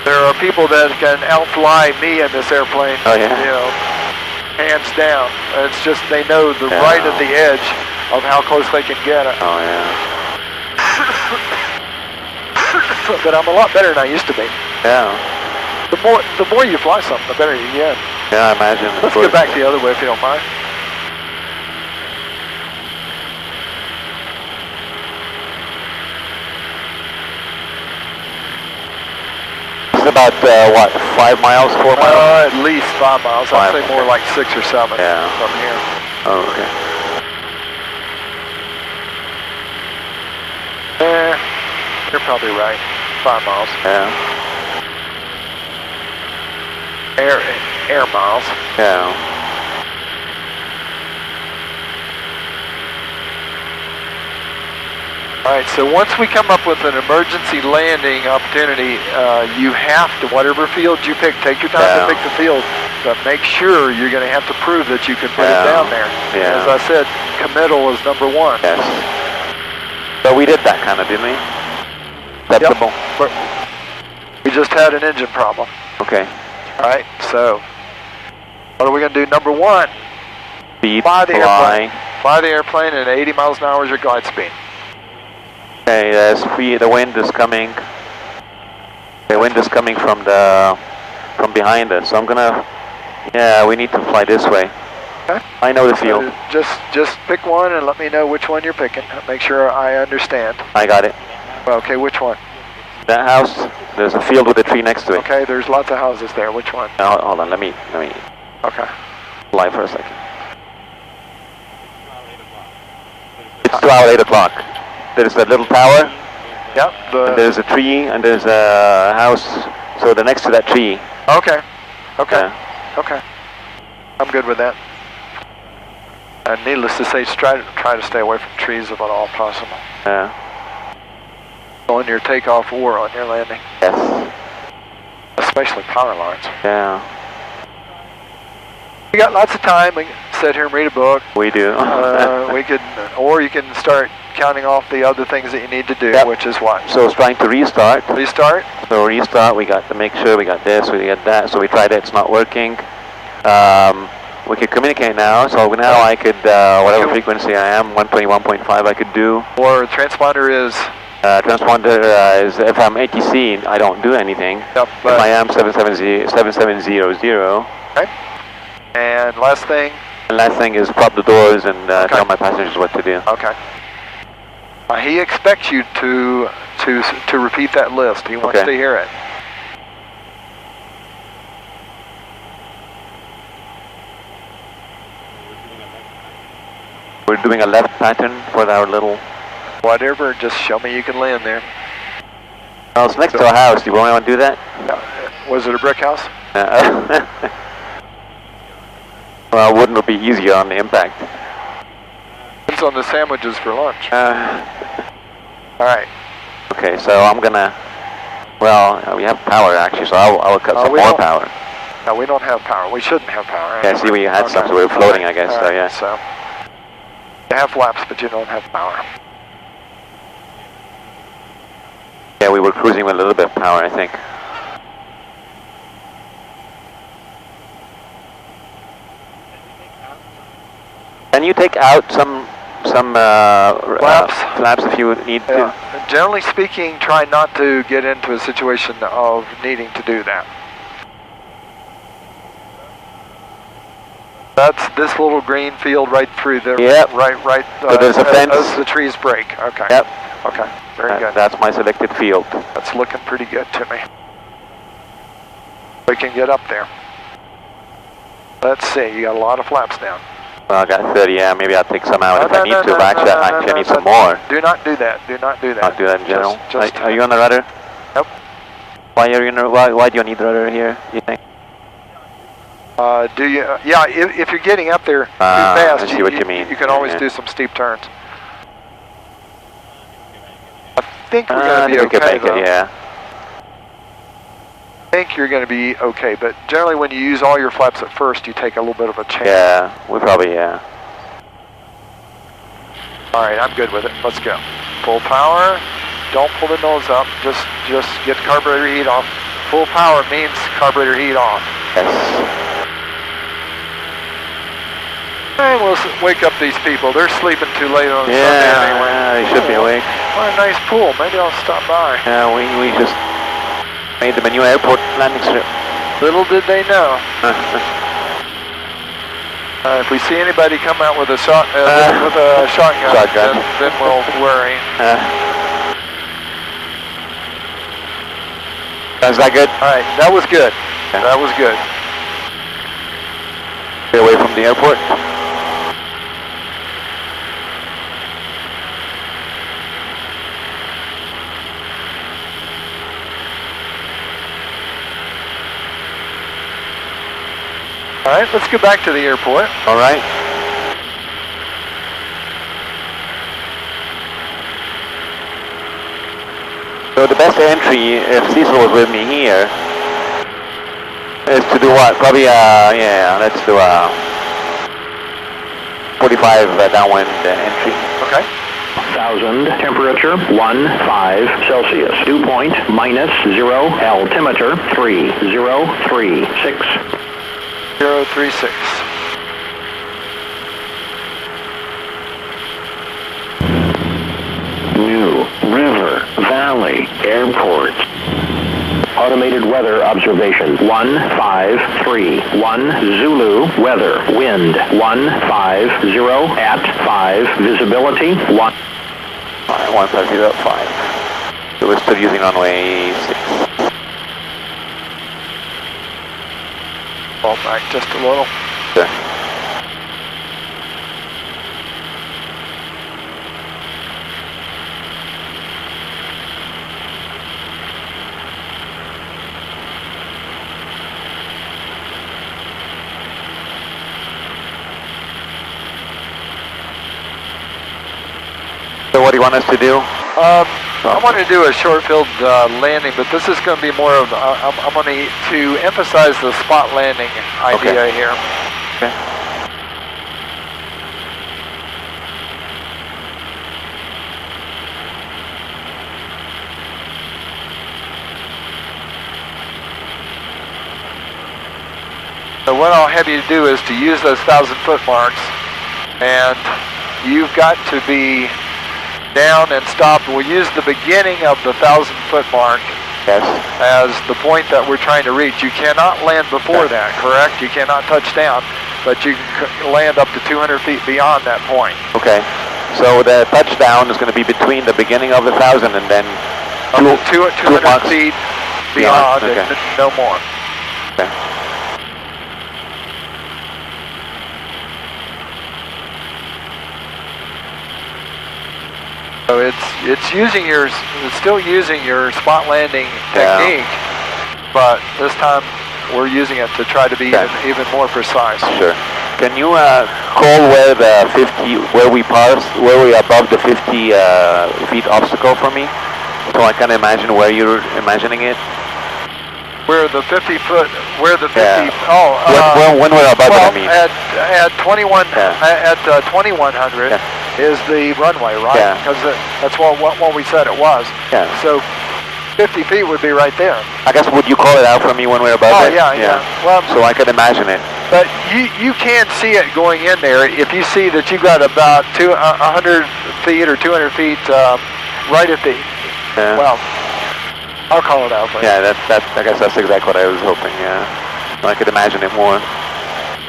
[SPEAKER 2] There are people that can outfly me in this airplane.
[SPEAKER 4] Oh, yeah.
[SPEAKER 2] Hands down. It's just they know the right at the edge of how close they can get it.
[SPEAKER 4] Oh, yeah.
[SPEAKER 2] But I'm a lot better than I used to be.
[SPEAKER 4] Yeah.
[SPEAKER 2] The more you fly something, the better you get.
[SPEAKER 4] Yeah, I imagine.
[SPEAKER 2] Let's go back the other way if you don't mind.
[SPEAKER 4] It's about, 5 miles, 4 miles?
[SPEAKER 2] At least 5 miles. I'd say more like 6 or 7 from here.
[SPEAKER 4] Oh, okay.
[SPEAKER 2] You're probably right. 5 miles.
[SPEAKER 4] Yeah.
[SPEAKER 2] Air miles.
[SPEAKER 4] Yeah.
[SPEAKER 2] All right, so once we come up with an emergency landing opportunity, you have to, whatever field you pick, take your time to pick the field, but make sure you're going to have to prove that you can put it down there.
[SPEAKER 4] Yeah.
[SPEAKER 2] As I said, committal is number 1.
[SPEAKER 4] Yes. So we did that kind of, didn't we? Acceptable.
[SPEAKER 2] Yep. We just had an engine problem.
[SPEAKER 4] Okay.
[SPEAKER 2] All right, so what are we going to do? Number 1,
[SPEAKER 4] Speed,
[SPEAKER 2] fly the
[SPEAKER 4] fly.
[SPEAKER 2] airplane. Fly the airplane at 80 miles an hour is your glide speed.
[SPEAKER 4] Okay, the wind is coming. The wind is coming from behind us. So I'm gonna. Yeah, we need to fly this way.
[SPEAKER 2] Okay.
[SPEAKER 4] I know the field.
[SPEAKER 2] Just pick one and let me know which one you're picking. Make sure I understand.
[SPEAKER 4] I got it.
[SPEAKER 2] Okay, which one?
[SPEAKER 4] That house. There's a field with a tree next to it.
[SPEAKER 2] Okay, there's lots of houses there. Which one?
[SPEAKER 4] Hold on. Let me.
[SPEAKER 2] Okay.
[SPEAKER 4] Fly for a second. It's about 8 o'clock. There's that little tower.
[SPEAKER 2] Yep.
[SPEAKER 4] And there's a tree and there's a house. So they're next to that tree.
[SPEAKER 2] Okay. Okay.
[SPEAKER 4] Yeah.
[SPEAKER 2] Okay. I'm good with that. And needless to say, try to stay away from trees if at all possible.
[SPEAKER 4] Yeah.
[SPEAKER 2] On your takeoff or on your landing.
[SPEAKER 4] Yes.
[SPEAKER 2] Especially power lines.
[SPEAKER 4] Yeah.
[SPEAKER 2] We got lots of time. We can sit here and read a book.
[SPEAKER 4] We do.
[SPEAKER 2] We could, or you can start counting off the other things that you need to do, which is what?
[SPEAKER 4] So it's trying to restart.
[SPEAKER 2] Restart?
[SPEAKER 4] So restart, we got to make sure we got this, we got that. So we tried it, it's not working. We could communicate now, so now I could, whatever frequency I am, 121.5 I could do.
[SPEAKER 2] Or transponder is?
[SPEAKER 4] Transponder is, if I'm ATC, I don't do anything.
[SPEAKER 2] Yep,
[SPEAKER 4] if I am 7700.
[SPEAKER 2] Okay. And last thing?
[SPEAKER 4] The last thing is prop the doors and tell my passengers what to do.
[SPEAKER 2] Okay. He expects you to repeat that list. He wants to hear it.
[SPEAKER 4] We're doing a left pattern for our little...
[SPEAKER 2] Whatever, just show me you can land there.
[SPEAKER 4] Well, it's next to a house. Do you want to do that?
[SPEAKER 2] Was it a brick house?
[SPEAKER 4] Well, wouldn't it be easier on the impact?
[SPEAKER 2] It's on the sandwiches for lunch. All right.
[SPEAKER 4] Okay, so I'm gonna. Well, we have power actually, so I will cut some more power.
[SPEAKER 2] No, we don't have power. We shouldn't have power.
[SPEAKER 4] Yeah, see, we had some, so we were floating, I guess. So yeah.
[SPEAKER 2] So you have flaps, but you don't have power.
[SPEAKER 4] Yeah, we were cruising with a little bit of power, I think. Can you take out some flaps if you need to?
[SPEAKER 2] Generally speaking, try not to get into a situation of needing to do that. That's this little green field right through there.
[SPEAKER 4] Yep.
[SPEAKER 2] Right.
[SPEAKER 4] So there's a fence.
[SPEAKER 2] As the trees break. Okay.
[SPEAKER 4] Yep.
[SPEAKER 2] Okay. Very good.
[SPEAKER 4] That's my selected field.
[SPEAKER 2] That's looking pretty good to me. We can get up there. Let's see. You got a lot of flaps down.
[SPEAKER 4] Well, I got 30. Yeah, maybe I'll take some out if I need to. But actually, I need some more.
[SPEAKER 2] Do not do that. Do not do that.
[SPEAKER 4] Not do that in general.
[SPEAKER 2] Just
[SPEAKER 4] are you on the rudder?
[SPEAKER 2] Yep.
[SPEAKER 4] Why are you why do you need the rudder here? You think?
[SPEAKER 2] Do you? Yeah. If you're getting up there too fast,
[SPEAKER 4] I see what you mean.
[SPEAKER 2] You can always do some steep turns. I think we're going to be okay though.
[SPEAKER 4] Yeah.
[SPEAKER 2] I think you're going to be okay, but generally when you use all your flaps at first, you take a little bit of a chance.
[SPEAKER 4] Yeah, we probably,
[SPEAKER 2] All right, I'm good with it. Let's go. Full power. Don't pull the nose up. Just get carburetor heat off. Full power means carburetor heat off.
[SPEAKER 4] Yes.
[SPEAKER 2] And we'll wake up these people. They're sleeping too late on Sunday anyway.
[SPEAKER 4] Yeah, they should be awake.
[SPEAKER 2] What a nice pool. Maybe I'll stop by.
[SPEAKER 4] Yeah, we just made them a new airport landing strip.
[SPEAKER 2] Little did they know. If we see anybody come out with a shotgun, then we'll worry.
[SPEAKER 4] Is that good?
[SPEAKER 2] All right, that was good.
[SPEAKER 4] Yeah.
[SPEAKER 2] That was good.
[SPEAKER 4] Stay away from the airport.
[SPEAKER 2] All right, let's go back to the airport.
[SPEAKER 3] All right. So the best entry, if Cecil was with me here, is to do what? Probably, yeah, let's do 45 downwind entry.
[SPEAKER 2] Okay.
[SPEAKER 8] 1000, temperature 15 Celsius. Dew point -0, altimeter 3036.
[SPEAKER 2] 036.
[SPEAKER 8] New River Valley Airport. Automated weather observation 153 Zulu weather wind 150 at 5 visibility 1.
[SPEAKER 3] 150 at 5. So we're still using runway 6.
[SPEAKER 2] Fall back just a little.
[SPEAKER 3] Sure. So what do you want us to do?
[SPEAKER 2] I want to do a short field landing, but this is going to be more of, I'm going to emphasize the spot landing idea here.
[SPEAKER 3] Okay.
[SPEAKER 2] So what I'll have you do is to use those 1,000-foot marks, and you've got to be down and stopped. We'll use the beginning of the 1,000-foot mark as the point that we're trying to reach. You cannot land before that, correct? You cannot touch down, but you can land up to 200 feet beyond that point.
[SPEAKER 3] Okay. So the touchdown is going to be between the beginning of the 1,000 and then
[SPEAKER 2] 200 feet beyond,
[SPEAKER 3] okay.
[SPEAKER 2] and no more.
[SPEAKER 3] Okay.
[SPEAKER 2] So it's still using your spot landing technique, but this time we're using it to try to be even more precise.
[SPEAKER 3] Sure. Can you call where the 50, where we above the 50 feet obstacle for me, so I can imagine where you're imagining it?
[SPEAKER 2] Where the 50 foot, where the 50?
[SPEAKER 3] Yeah. When we're above
[SPEAKER 2] well,
[SPEAKER 3] it, I mean.
[SPEAKER 2] At 21, at 2100 is the runway, right?
[SPEAKER 3] Yeah.
[SPEAKER 2] Because that's what we said it was.
[SPEAKER 3] Yeah.
[SPEAKER 2] So 50 feet would be right there.
[SPEAKER 3] I guess, would you call it out for me when we're above it?
[SPEAKER 2] Oh, yeah. Well,
[SPEAKER 3] so I could imagine it.
[SPEAKER 2] But you can see it going in there. If you see that you've got about 100 feet or 200 feet right at the, well, I'll call it out for you.
[SPEAKER 3] Yeah, I guess that's exactly what I was hoping, I could imagine it more.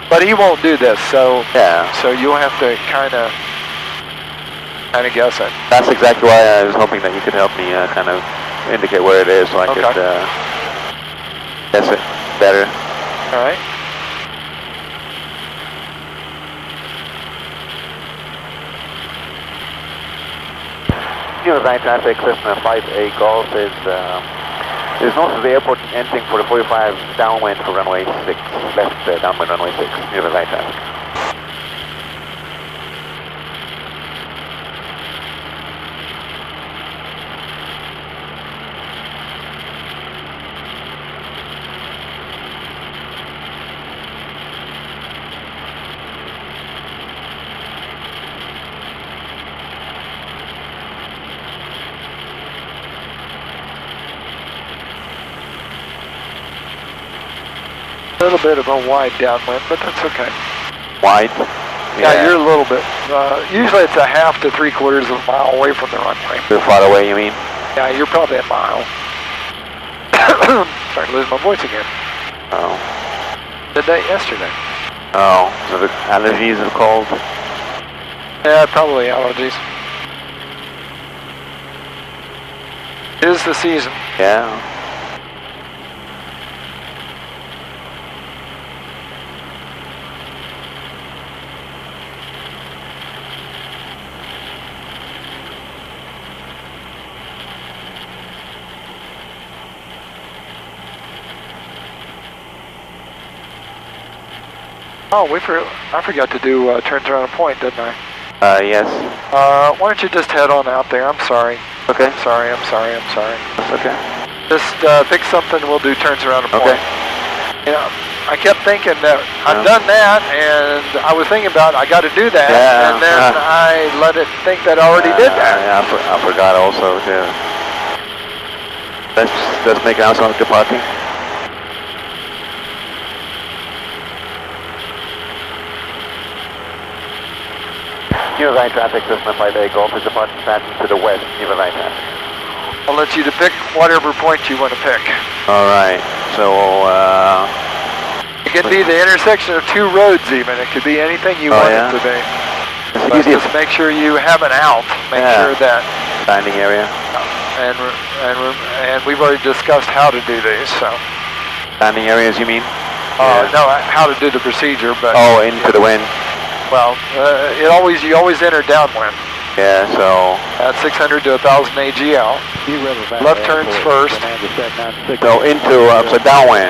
[SPEAKER 2] But he won't do this, so so you'll have to kind of guess it.
[SPEAKER 3] That's exactly why I was hoping that you could help me kind of indicate where it is, so I could guess it better.
[SPEAKER 2] All right.
[SPEAKER 3] Unified traffic, Cessna 5A Golf is north of the airport, entering for the 45 downwind for runway 6, left downwind runway 6, Unified traffic.
[SPEAKER 2] A little bit of a wide downwind, but that's okay.
[SPEAKER 3] Wide?
[SPEAKER 2] Yeah, you're a little bit. Usually it's a half to 3/4 of a mile away from the runway.
[SPEAKER 3] You're far away, you mean?
[SPEAKER 2] Yeah, you're probably a mile. Starting to lose my voice again.
[SPEAKER 3] Oh.
[SPEAKER 2] Did that yesterday.
[SPEAKER 3] Oh, so the allergies are cold?
[SPEAKER 2] Yeah, probably allergies. It is the season.
[SPEAKER 3] Yeah.
[SPEAKER 2] Oh, I forgot to do turns around a point, didn't I?
[SPEAKER 4] Yes.
[SPEAKER 2] Why don't you just head on out there? I'm sorry.
[SPEAKER 4] Okay.
[SPEAKER 2] I'm sorry.
[SPEAKER 4] That's okay.
[SPEAKER 2] Just pick something, we'll do turns around a point.
[SPEAKER 4] Okay.
[SPEAKER 2] Yeah. I kept thinking that I've done that, and I was thinking about I got to do that,
[SPEAKER 4] Yeah,
[SPEAKER 2] and then I let it think that I already did that.
[SPEAKER 4] Yeah, I forgot also too. Let's make an announcement to parking. New line traffic, Cessna Flight A, Golf is departing passing to the west, new line traffic.
[SPEAKER 2] I'll let you to pick whatever point you want to pick.
[SPEAKER 4] Alright, so
[SPEAKER 2] it could be the intersection of two roads even. It could be anything you want it to be. But just make sure you have an out. Make sure that...
[SPEAKER 4] Landing area.
[SPEAKER 2] And we've already discussed how to do these, so...
[SPEAKER 4] Landing areas, you mean?
[SPEAKER 2] No, how to do the procedure, but...
[SPEAKER 4] Oh, into the wind.
[SPEAKER 2] Well, you always enter downwind.
[SPEAKER 4] Yeah, so...
[SPEAKER 2] At 600 to 1,000 AGL. Left turns first.
[SPEAKER 4] So into, so downwind.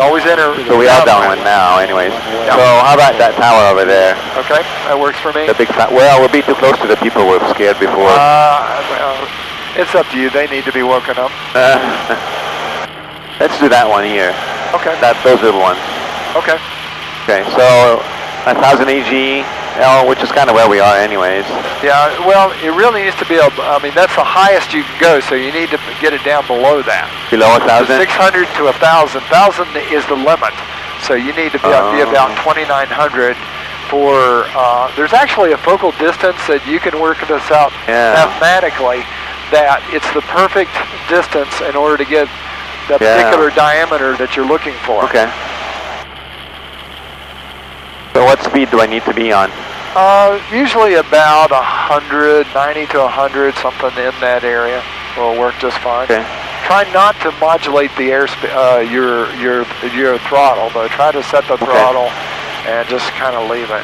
[SPEAKER 2] Always enter...
[SPEAKER 4] So we are downwind now, anyways. So how about that tower over there?
[SPEAKER 2] Okay, that works for me.
[SPEAKER 4] The big well, we'll be too close to the people we're scared before.
[SPEAKER 2] Well, it's up to you. They need to be woken up.
[SPEAKER 4] Let's do that one here.
[SPEAKER 2] Okay.
[SPEAKER 4] Those little ones.
[SPEAKER 2] Okay.
[SPEAKER 4] Okay, so 1,000 AGL, which is kind of where we are anyways.
[SPEAKER 2] Yeah, well, it really needs to be, I mean, that's the highest you can go, so you need to get it down below that.
[SPEAKER 4] Below 1,000?
[SPEAKER 2] 600 to 1,000. 1,000 is the limit, so you need to be about 2,900 for, there's actually a focal distance that you can work this out mathematically, that it's the perfect distance in order to get the particular diameter that you're looking for.
[SPEAKER 4] Okay. So what speed do I need to be on?
[SPEAKER 2] Usually about 100, 90 to 100, something in that area will work just fine.
[SPEAKER 4] Okay.
[SPEAKER 2] Try not to modulate the your throttle, though. Try to set the throttle and just kind of leave it.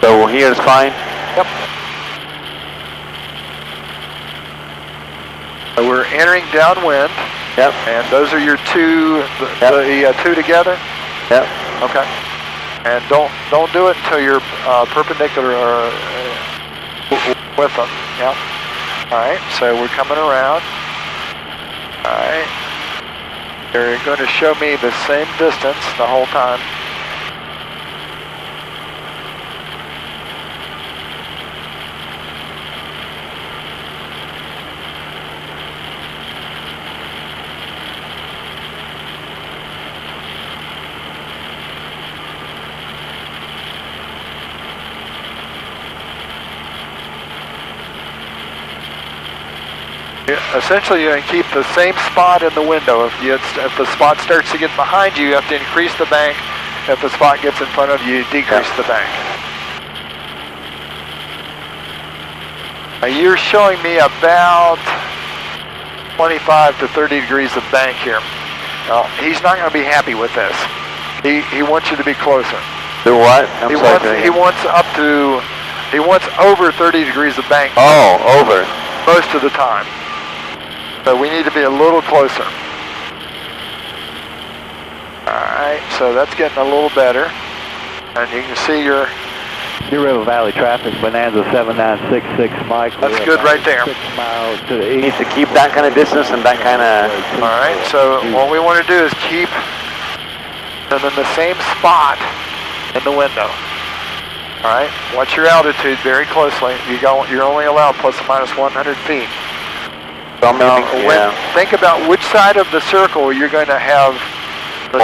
[SPEAKER 4] So here's fine?
[SPEAKER 2] Yep. So we're entering downwind.
[SPEAKER 4] Yep.
[SPEAKER 2] And those are your two, the two together?
[SPEAKER 4] Yep.
[SPEAKER 2] Okay. And don't do it until you're perpendicular with them. Yeah. All right. So we're coming around. All right. They're going to show me the same distance the whole time. Essentially, you can keep the same spot in the window. If the spot starts to get behind you, you have to increase the bank. If the spot gets in front of you, decrease the bank. You're showing me about 25 to 30 degrees of bank here. He's not going to be happy with this. He wants you to be closer.
[SPEAKER 4] Do what?
[SPEAKER 2] He wants over 30 degrees of bank.
[SPEAKER 4] Oh, over.
[SPEAKER 2] Most of the time. So we need to be a little closer. Alright, so that's getting a little better. And you can see your...
[SPEAKER 6] River Valley traffic, Bonanza 7966 Mike.
[SPEAKER 2] That's good right there.
[SPEAKER 6] 6 miles to the east.
[SPEAKER 4] Needs to keep that kind of distance and that kind of...
[SPEAKER 2] Alright, so what we want to do is keep them in the same spot in the window. Alright, watch your altitude very closely. You're only allowed plus or minus 100 feet. Think about which side of the circle you're going to have the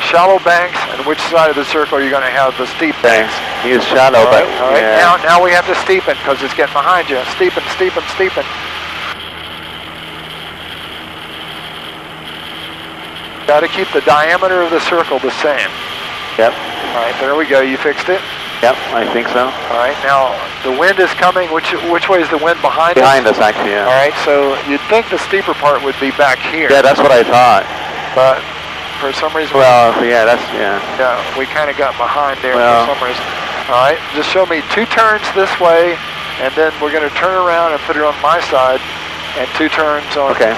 [SPEAKER 2] shallow banks, and which side of the circle you're going to have the steep banks.
[SPEAKER 4] Use shallow,
[SPEAKER 2] but now we have to steepen because it's getting behind you. Steepen. Got to keep the diameter of the circle the same.
[SPEAKER 4] Yep.
[SPEAKER 2] All right, there we go. You fixed it?
[SPEAKER 4] Yep, I think so.
[SPEAKER 2] All right, now the wind is coming. Which way is the wind behind us?
[SPEAKER 4] Behind us, actually, yeah.
[SPEAKER 2] All right, so you'd think the steeper part would be back here.
[SPEAKER 4] Yeah, that's what I thought.
[SPEAKER 2] But for some reason...
[SPEAKER 4] Yeah,
[SPEAKER 2] Yeah, we kind of got behind there for some reason. All right, just show me 2 turns this way, and then we're going to turn around and put it on my side, and 2 turns on...
[SPEAKER 4] Okay.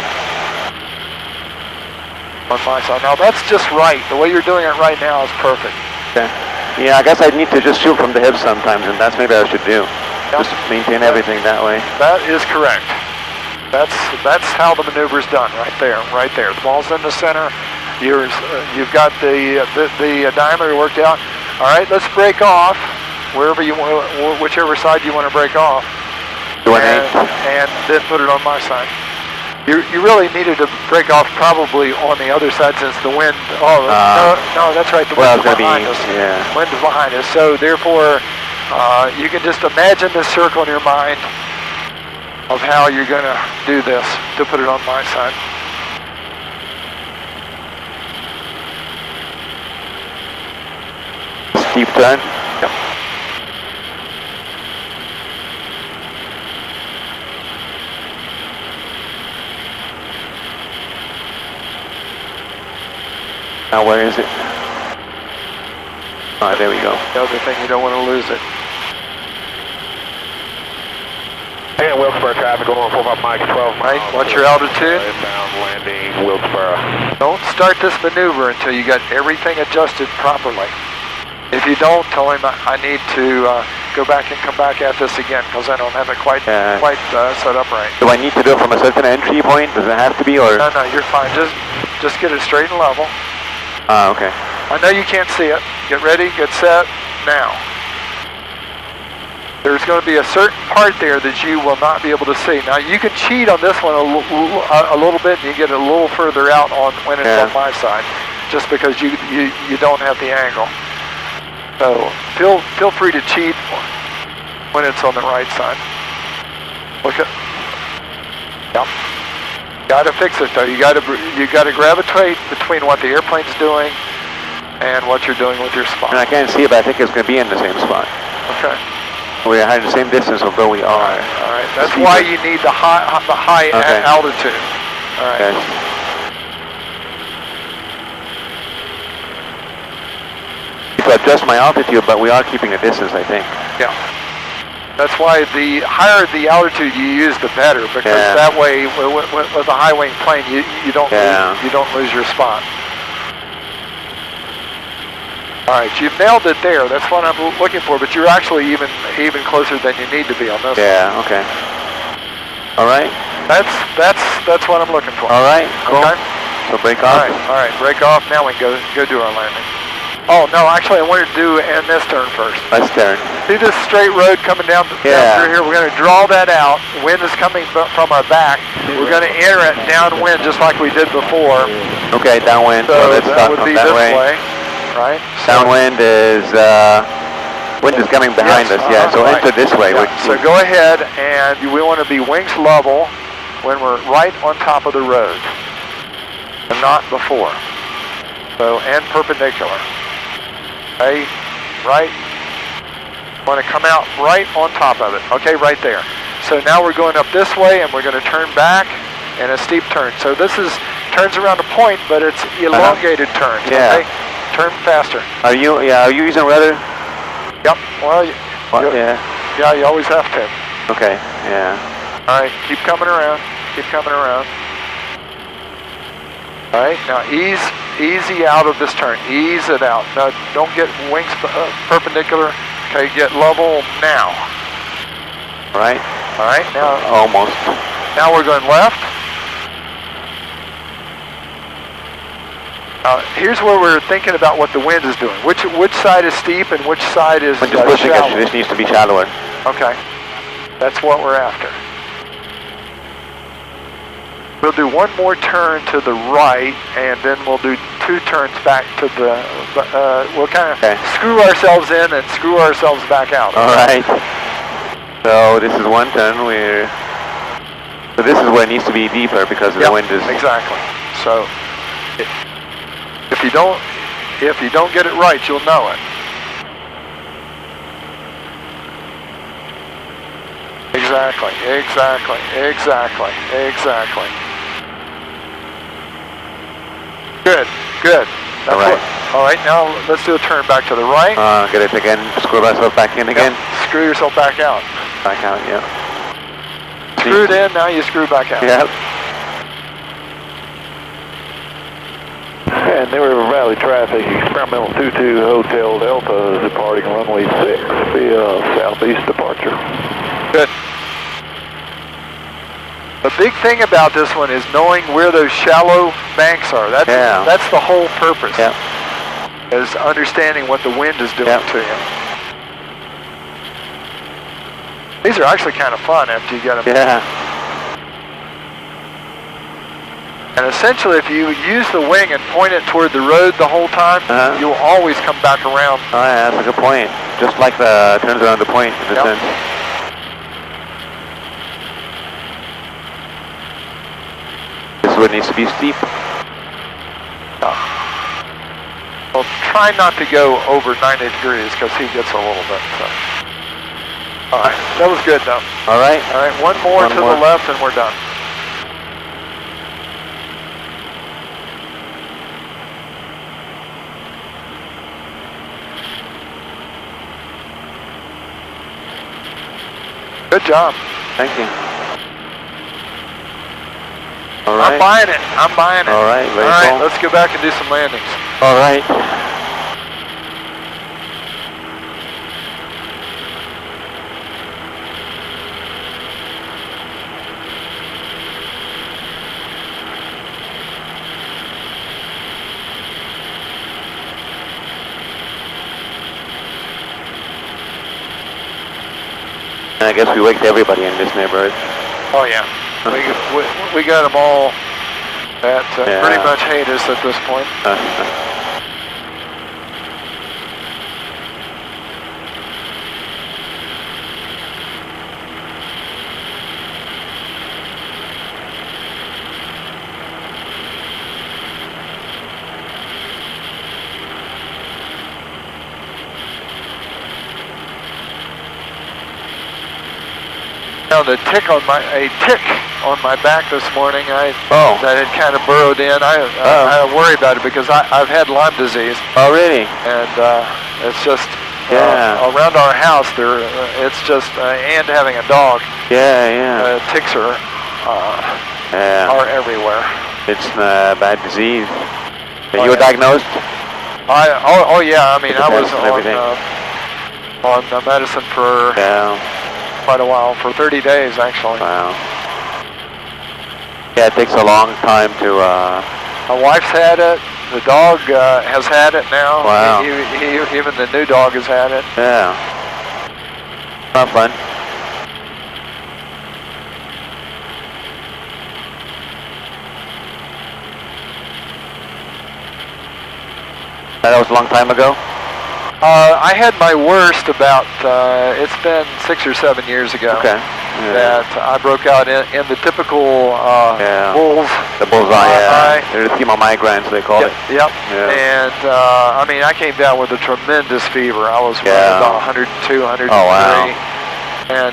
[SPEAKER 2] on my side. Now that's just right. The way you're doing it right now is perfect.
[SPEAKER 4] Okay. Yeah, I guess I need to just shoot from the hips sometimes, and that's maybe I should do.
[SPEAKER 2] Yep.
[SPEAKER 4] Just maintain everything that way.
[SPEAKER 2] That is correct. That's how the maneuver is done, right there, right there. The ball's in the center. You've got the diameter worked out. All right, let's break off wherever you want, whichever side you want to break off, and then put it on my side. You really needed to break off probably on the other side since the wind. Oh no, that's right. The wind is behind us.
[SPEAKER 4] Yeah.
[SPEAKER 2] Wind is behind us. So therefore, you can just imagine this circle in your mind of how you're going to do this to put it on my side.
[SPEAKER 4] Steep turn.
[SPEAKER 2] Yep.
[SPEAKER 4] Now where is it? Alright, there we go.
[SPEAKER 2] The other thing, you don't want to lose it.
[SPEAKER 5] And Wilkesboro traffic going 45 miles, 12 miles.
[SPEAKER 2] Right, what's your altitude?
[SPEAKER 5] Inbound landing, Wilkesboro.
[SPEAKER 2] Don't start this maneuver until you got everything adjusted properly. If you don't, tell him I need to go back and come back at this again because I don't have it quite set up right.
[SPEAKER 4] Do I need to do it from a certain entry point? Does it have to be, or?
[SPEAKER 2] No, you're fine. Just get it straight and level.
[SPEAKER 4] Okay.
[SPEAKER 2] I know you can't see it. Get ready, get set, now. There's going to be a certain part there that you will not be able to see. Now you can cheat on this one a little bit, and you get it a little further out on when it's on my side, just because you don't have the angle. So feel free to cheat when it's on the right side. Look at. Yep. Got to fix it though. You got to gravitate between what the airplane's doing and what you're doing with your spot.
[SPEAKER 4] And I can't see it, but I think it's going to be in the same spot.
[SPEAKER 2] Okay.
[SPEAKER 4] We are at the same distance of where we are.
[SPEAKER 2] All right. That's why you need the high altitude. All right.
[SPEAKER 4] Okay. To adjust my altitude, but we are keeping a distance, I think.
[SPEAKER 2] Yeah. That's why the higher the altitude you use, the better, because that way, with a high-wing plane, you don't lose your spot. All right, you've nailed it there. That's what I'm looking for, but you're actually even closer than you need to be on this.
[SPEAKER 4] Yeah. Okay. All right.
[SPEAKER 2] That's what I'm looking for.
[SPEAKER 4] All right. Cool.
[SPEAKER 2] Okay.
[SPEAKER 4] So break off.
[SPEAKER 2] All right. Break off. Now we can go do our landing. Oh no, actually I wanted to end this turn first.
[SPEAKER 4] Let's turn.
[SPEAKER 2] See this straight road coming down through here? We're going to draw that out. Wind is coming from our back. We're going to enter it downwind just like we did before.
[SPEAKER 4] Okay, downwind.
[SPEAKER 2] So that would be this way, right?
[SPEAKER 4] Downwind is wind is coming behind us. Yeah, so enter this way.
[SPEAKER 2] Yeah. So go ahead, and we want to be wings level when we're right on top of the road, and not before. So and perpendicular. Okay, right. Want to come out right on top of it. Okay, right there. So now we're going up this way, and we're going to turn back, and a steep turn. So this turns around a point, but it's elongated turns.
[SPEAKER 4] Yeah.
[SPEAKER 2] Okay, turn faster.
[SPEAKER 4] Are you using rudder?
[SPEAKER 2] Yep. Well,
[SPEAKER 4] yeah.
[SPEAKER 2] You always have to.
[SPEAKER 4] Okay. Yeah.
[SPEAKER 2] All right, keep coming around. Keep coming around. All right, now easy out of this turn. Ease it out. Now, don't get wings perpendicular. Okay, get level now.
[SPEAKER 4] Right.
[SPEAKER 2] All right, now.
[SPEAKER 4] Almost.
[SPEAKER 2] Now we're going left. Here's where we're thinking about what the wind is doing. Which side is steep and which side is
[SPEAKER 4] just pushing
[SPEAKER 2] shallow?
[SPEAKER 4] it. This needs to be shallower.
[SPEAKER 2] Okay, that's what we're after. We'll do one more turn to the right, and then we'll do 2 turns back to the, we'll kind of screw ourselves in and screw ourselves back out.
[SPEAKER 4] All right. So this is one turn so this is where it needs to be deeper because the wind is...
[SPEAKER 2] Exactly. So if you don't get it right, you'll know it. Exactly. Good.
[SPEAKER 4] All right.
[SPEAKER 2] All right, now let's do a turn back to the right.
[SPEAKER 4] Get it again, screw myself back in again.
[SPEAKER 2] Screw yourself back out.
[SPEAKER 4] Back out, yeah.
[SPEAKER 2] Screwed in, now you screw back out.
[SPEAKER 4] Yeah.
[SPEAKER 5] 9, New River Valley traffic, experimental 22 Hotel Delta is departing runway 6 via southeast departure.
[SPEAKER 2] Good. The big thing about this one is knowing where those shallow banks are. That's the whole purpose.
[SPEAKER 4] Yeah.
[SPEAKER 2] Is understanding what the wind is doing to you. These are actually kind of fun after you get them.
[SPEAKER 4] Yeah.
[SPEAKER 2] And essentially, if you use the wing and point it toward the road the whole time, you'll always come back around.
[SPEAKER 4] Oh yeah, that's a good point. Just like the turns around the point in a sense. This is what needs to be steep.
[SPEAKER 2] Well, try not to go over 90 degrees because he gets a little bit. So. All right, that was good though.
[SPEAKER 4] All right.
[SPEAKER 2] All right, one more to the left and we're done. Good job.
[SPEAKER 4] Thank you. All right.
[SPEAKER 2] I'm buying it. I'm buying it.
[SPEAKER 4] All right.
[SPEAKER 2] All right, let's go back and do some landings.
[SPEAKER 4] All right. I guess we waked everybody in this neighborhood.
[SPEAKER 2] Oh yeah, we got them all that pretty much hate us at this point. A tick on my back this morning. That had kind of burrowed in. I worry about it because I've had Lyme disease.
[SPEAKER 4] Oh really?
[SPEAKER 2] And it's just around our house there. It's just and having a dog. Ticks are everywhere.
[SPEAKER 4] It's a bad disease. You were diagnosed?
[SPEAKER 2] Oh yeah. I mean I was on medicine for. Quite a while, for 30 days actually.
[SPEAKER 4] Wow. Yeah, it takes a long time to...
[SPEAKER 2] My wife's had it, the dog has had it now.
[SPEAKER 4] Wow.
[SPEAKER 2] Even the new dog has had it.
[SPEAKER 4] Yeah. Not fun. That was a long time ago?
[SPEAKER 2] I had my worst about, it's been 6 or 7 years ago.
[SPEAKER 4] Okay.
[SPEAKER 2] That I broke out in the typical bulls.
[SPEAKER 4] The bullseye, They're the migrants, they call it.
[SPEAKER 2] Yep. And, I mean, I came down with a tremendous fever. I was running about 102, 103.
[SPEAKER 4] Oh, wow.
[SPEAKER 2] And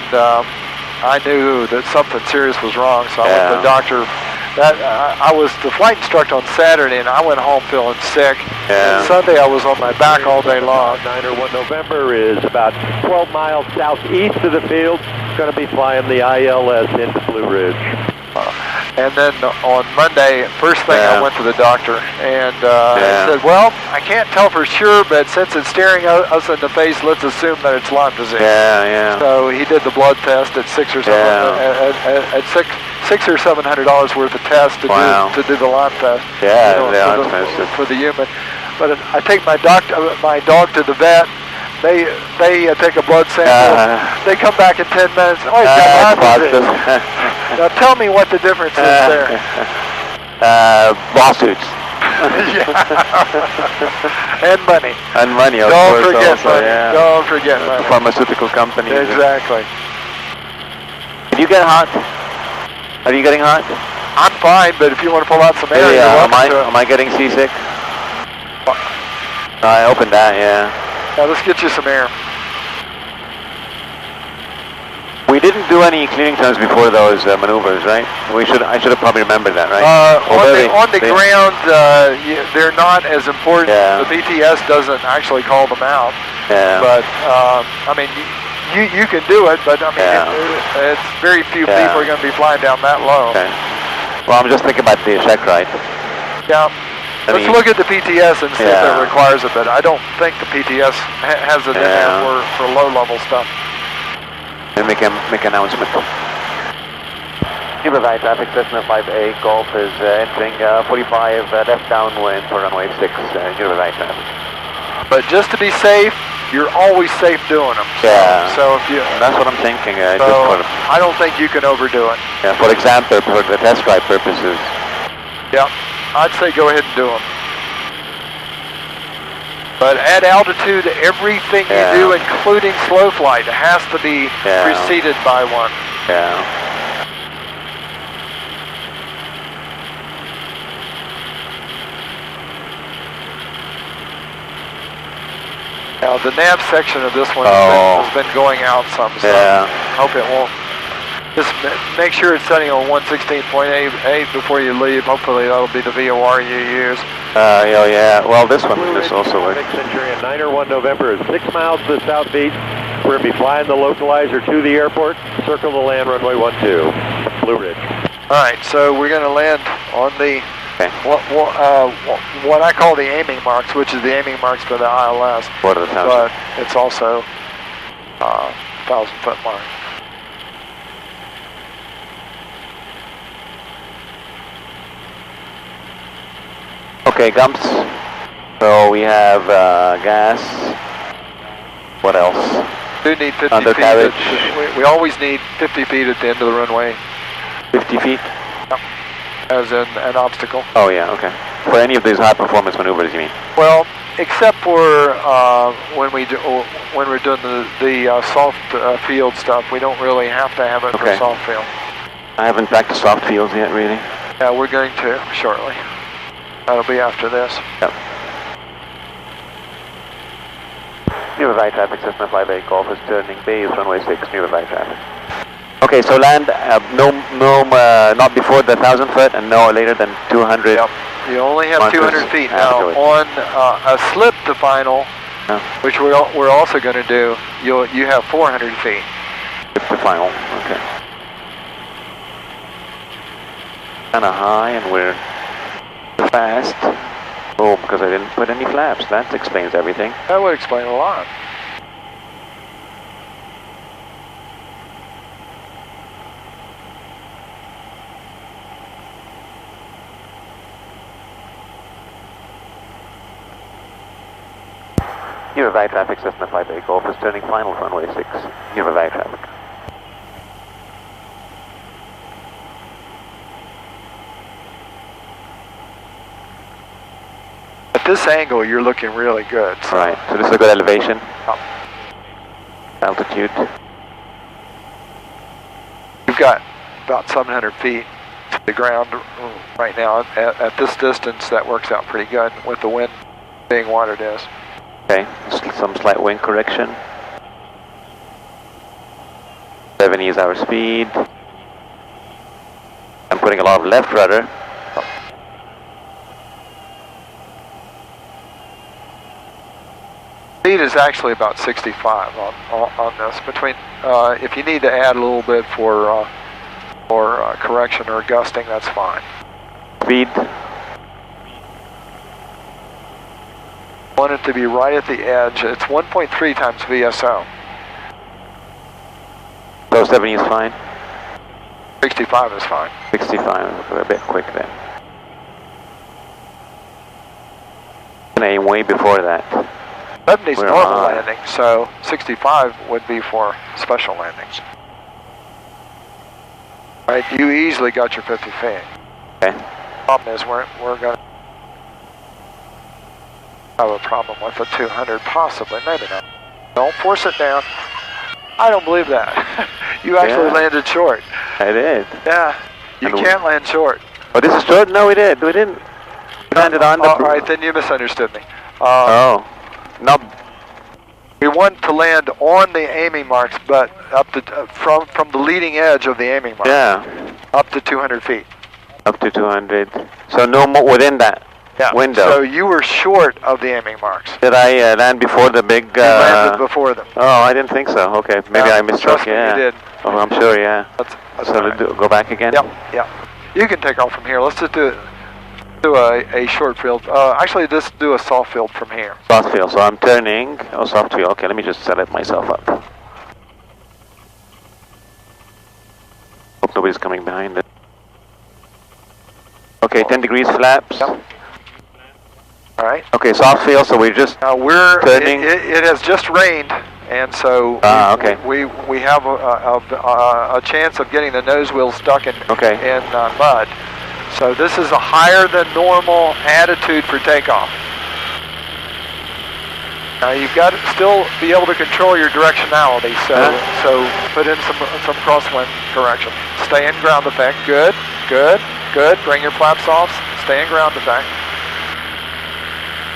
[SPEAKER 2] I knew that something serious was wrong, so I went to the doctor. I was the flight instructor on Saturday, and I went home feeling sick. And Sunday, I was on my back all day long.
[SPEAKER 6] 901 November is about 12 miles southeast of the field. Going to be flying the ILS into Blue Ridge.
[SPEAKER 2] And then on Monday, first thing I went to the doctor, and he said, well, I can't tell for sure, but since it's staring us in the face, let's assume that it's Lyme disease. So he did the blood test at $600 or $700 worth of tests to do the Lyme test. For the human. But I take my dog to the vet. They take a blood sample. They come back in 10 minutes. Oh, now tell me what the difference is there.
[SPEAKER 4] Lawsuits.
[SPEAKER 2] And money.
[SPEAKER 4] And money, of
[SPEAKER 2] course. Don't forget
[SPEAKER 4] also,
[SPEAKER 2] money. Don't forget money.
[SPEAKER 4] Pharmaceutical companies.
[SPEAKER 2] Exactly.
[SPEAKER 4] Did you get hot? Are you getting hot?
[SPEAKER 2] I'm fine, but if you want to pull out some air, you're welcome to.
[SPEAKER 4] Am I getting seasick? I opened that,
[SPEAKER 2] Yeah, let's get you some air.
[SPEAKER 4] We didn't do any cleaning turns before those maneuvers, right? I should have probably remembered that, right?
[SPEAKER 2] On the ground, they're not as important. The BTS doesn't actually call them out. But I mean, you can do it, but I mean, it's very few people are going to be flying down that low.
[SPEAKER 4] Well, I'm just thinking about the checkride.
[SPEAKER 2] Let's look at the PTS and see if it requires it, but I don't think the PTS has it in there for low-level stuff.
[SPEAKER 4] And make announcement.
[SPEAKER 6] You provide traffic, Cessna 5A, Golf is entering 45 left downwind for runway 6, you provide traffic.
[SPEAKER 2] But just to be safe, you're always safe doing them. So if you...
[SPEAKER 4] That's what I'm thinking.
[SPEAKER 2] I don't think you can overdo it.
[SPEAKER 4] Yeah, for example, for the test drive purposes.
[SPEAKER 2] Yeah, I'd say go ahead and do them. But at altitude, everything you do, including slow flight, has to be preceded by one.
[SPEAKER 4] Yeah.
[SPEAKER 2] Now, the nav section of this one has been going out some, so hope it won't. Just make sure it's setting on 116.8 before you leave. Hopefully that'll be the VOR you use.
[SPEAKER 4] Well, this also works.
[SPEAKER 6] Centurion 901 November is 6 miles to the south beach. We're going to be flying the localizer to the airport. Circle the land runway 12, Blue Ridge.
[SPEAKER 2] All right, so we're going to land on the what I call the aiming marks, which is the aiming marks for the ILS.
[SPEAKER 4] What are the
[SPEAKER 2] but it's also 1,000-foot mark.
[SPEAKER 4] Okay, Gumps. So we have gas. What else?
[SPEAKER 2] We do need 50
[SPEAKER 4] undercarriage.
[SPEAKER 2] feet. We always need 50 feet at the end of the runway.
[SPEAKER 4] 50 feet?
[SPEAKER 2] Yep. As in an obstacle.
[SPEAKER 4] Oh yeah, okay. For any of these high performance maneuvers, you mean?
[SPEAKER 2] Well, except for when we're doing the soft field stuff, we don't really have to have it for soft field.
[SPEAKER 4] I haven't practiced soft fields yet, really.
[SPEAKER 2] Yeah, we're going to shortly. That'll be after this.
[SPEAKER 4] Yep.
[SPEAKER 6] New Hawaii traffic, Cessna 5A, Golf is turning base, runway 6, New Hawaii traffic.
[SPEAKER 4] Okay, so land, not before the 1,000 foot and no later than 200.
[SPEAKER 2] Yep. You only have 200 feet. Now, on a slip to final, which we're also going to do, you have 400 feet.
[SPEAKER 4] Slip to final, okay. Kind of high and we're fast. Oh, because I didn't put any flaps. That explains everything.
[SPEAKER 2] That would explain a lot.
[SPEAKER 6] New Hawaii traffic, Cessna 5A, Golf is turning final for runway 6. New Hawaii traffic.
[SPEAKER 2] At this angle, you're looking really good. So.
[SPEAKER 4] Right, so this is a good elevation. Altitude.
[SPEAKER 2] You've got about 700 feet to the ground right now. At this distance, that works out pretty good with the wind being what it is.
[SPEAKER 4] Okay, some slight wing correction. 70 is our speed. I'm putting a lot of left rudder.
[SPEAKER 2] Speed is actually about 65 on this. Between, if you need to add a little bit for correction or gusting, that's fine.
[SPEAKER 4] Speed.
[SPEAKER 2] Want it to be right at the edge. It's 1.3 times VSO.
[SPEAKER 4] So 70 is fine?
[SPEAKER 2] 65 is fine.
[SPEAKER 4] 65, we're a bit quick then. And aim way before that.
[SPEAKER 2] 70 is normal landing, so 65 would be for special landings. Right, you easily got your 50 feet.
[SPEAKER 4] Okay.
[SPEAKER 2] Problem is we're going to have a problem with the 200, possibly, maybe not. Don't force it down. I don't believe that. You actually landed short.
[SPEAKER 4] I did.
[SPEAKER 2] Yeah, you can't land short.
[SPEAKER 4] Oh, this is short? No, we did. We didn't. We landed on the...
[SPEAKER 2] All right, then you misunderstood me.
[SPEAKER 4] No.
[SPEAKER 2] We want to land on the aiming marks, but up to from the leading edge of the aiming mark.
[SPEAKER 4] Yeah.
[SPEAKER 2] Up to 200 feet.
[SPEAKER 4] Up to 200. So no more within that window.
[SPEAKER 2] So you were short of the aiming marks.
[SPEAKER 4] Did I land before the big...
[SPEAKER 2] You landed before them.
[SPEAKER 4] Oh, I didn't think so. Okay, maybe I misspoke.
[SPEAKER 2] Yeah, you did.
[SPEAKER 4] Oh, I'm sure. Yeah.
[SPEAKER 2] That's
[SPEAKER 4] so
[SPEAKER 2] right.
[SPEAKER 4] go back again.
[SPEAKER 2] Yep. Yeah. You can take off from here. Let's just do it. Do a short field. Actually, just do a soft field from here.
[SPEAKER 4] Soft field, so I'm turning. Oh, soft field. Okay, let me just set it myself up. Hope nobody's coming behind it. Okay, 10 degrees flaps.
[SPEAKER 2] Yep. All right.
[SPEAKER 4] Okay, soft field, so we're just turning.
[SPEAKER 2] It has just rained, and so
[SPEAKER 4] okay.
[SPEAKER 2] we have a chance of getting the nose wheel stuck in mud. So this is a higher than normal attitude for takeoff. Now you've got to still be able to control your directionality, so put in some crosswind correction. Stay in ground effect. Good, good, good. Bring your flaps off. Stay in ground effect.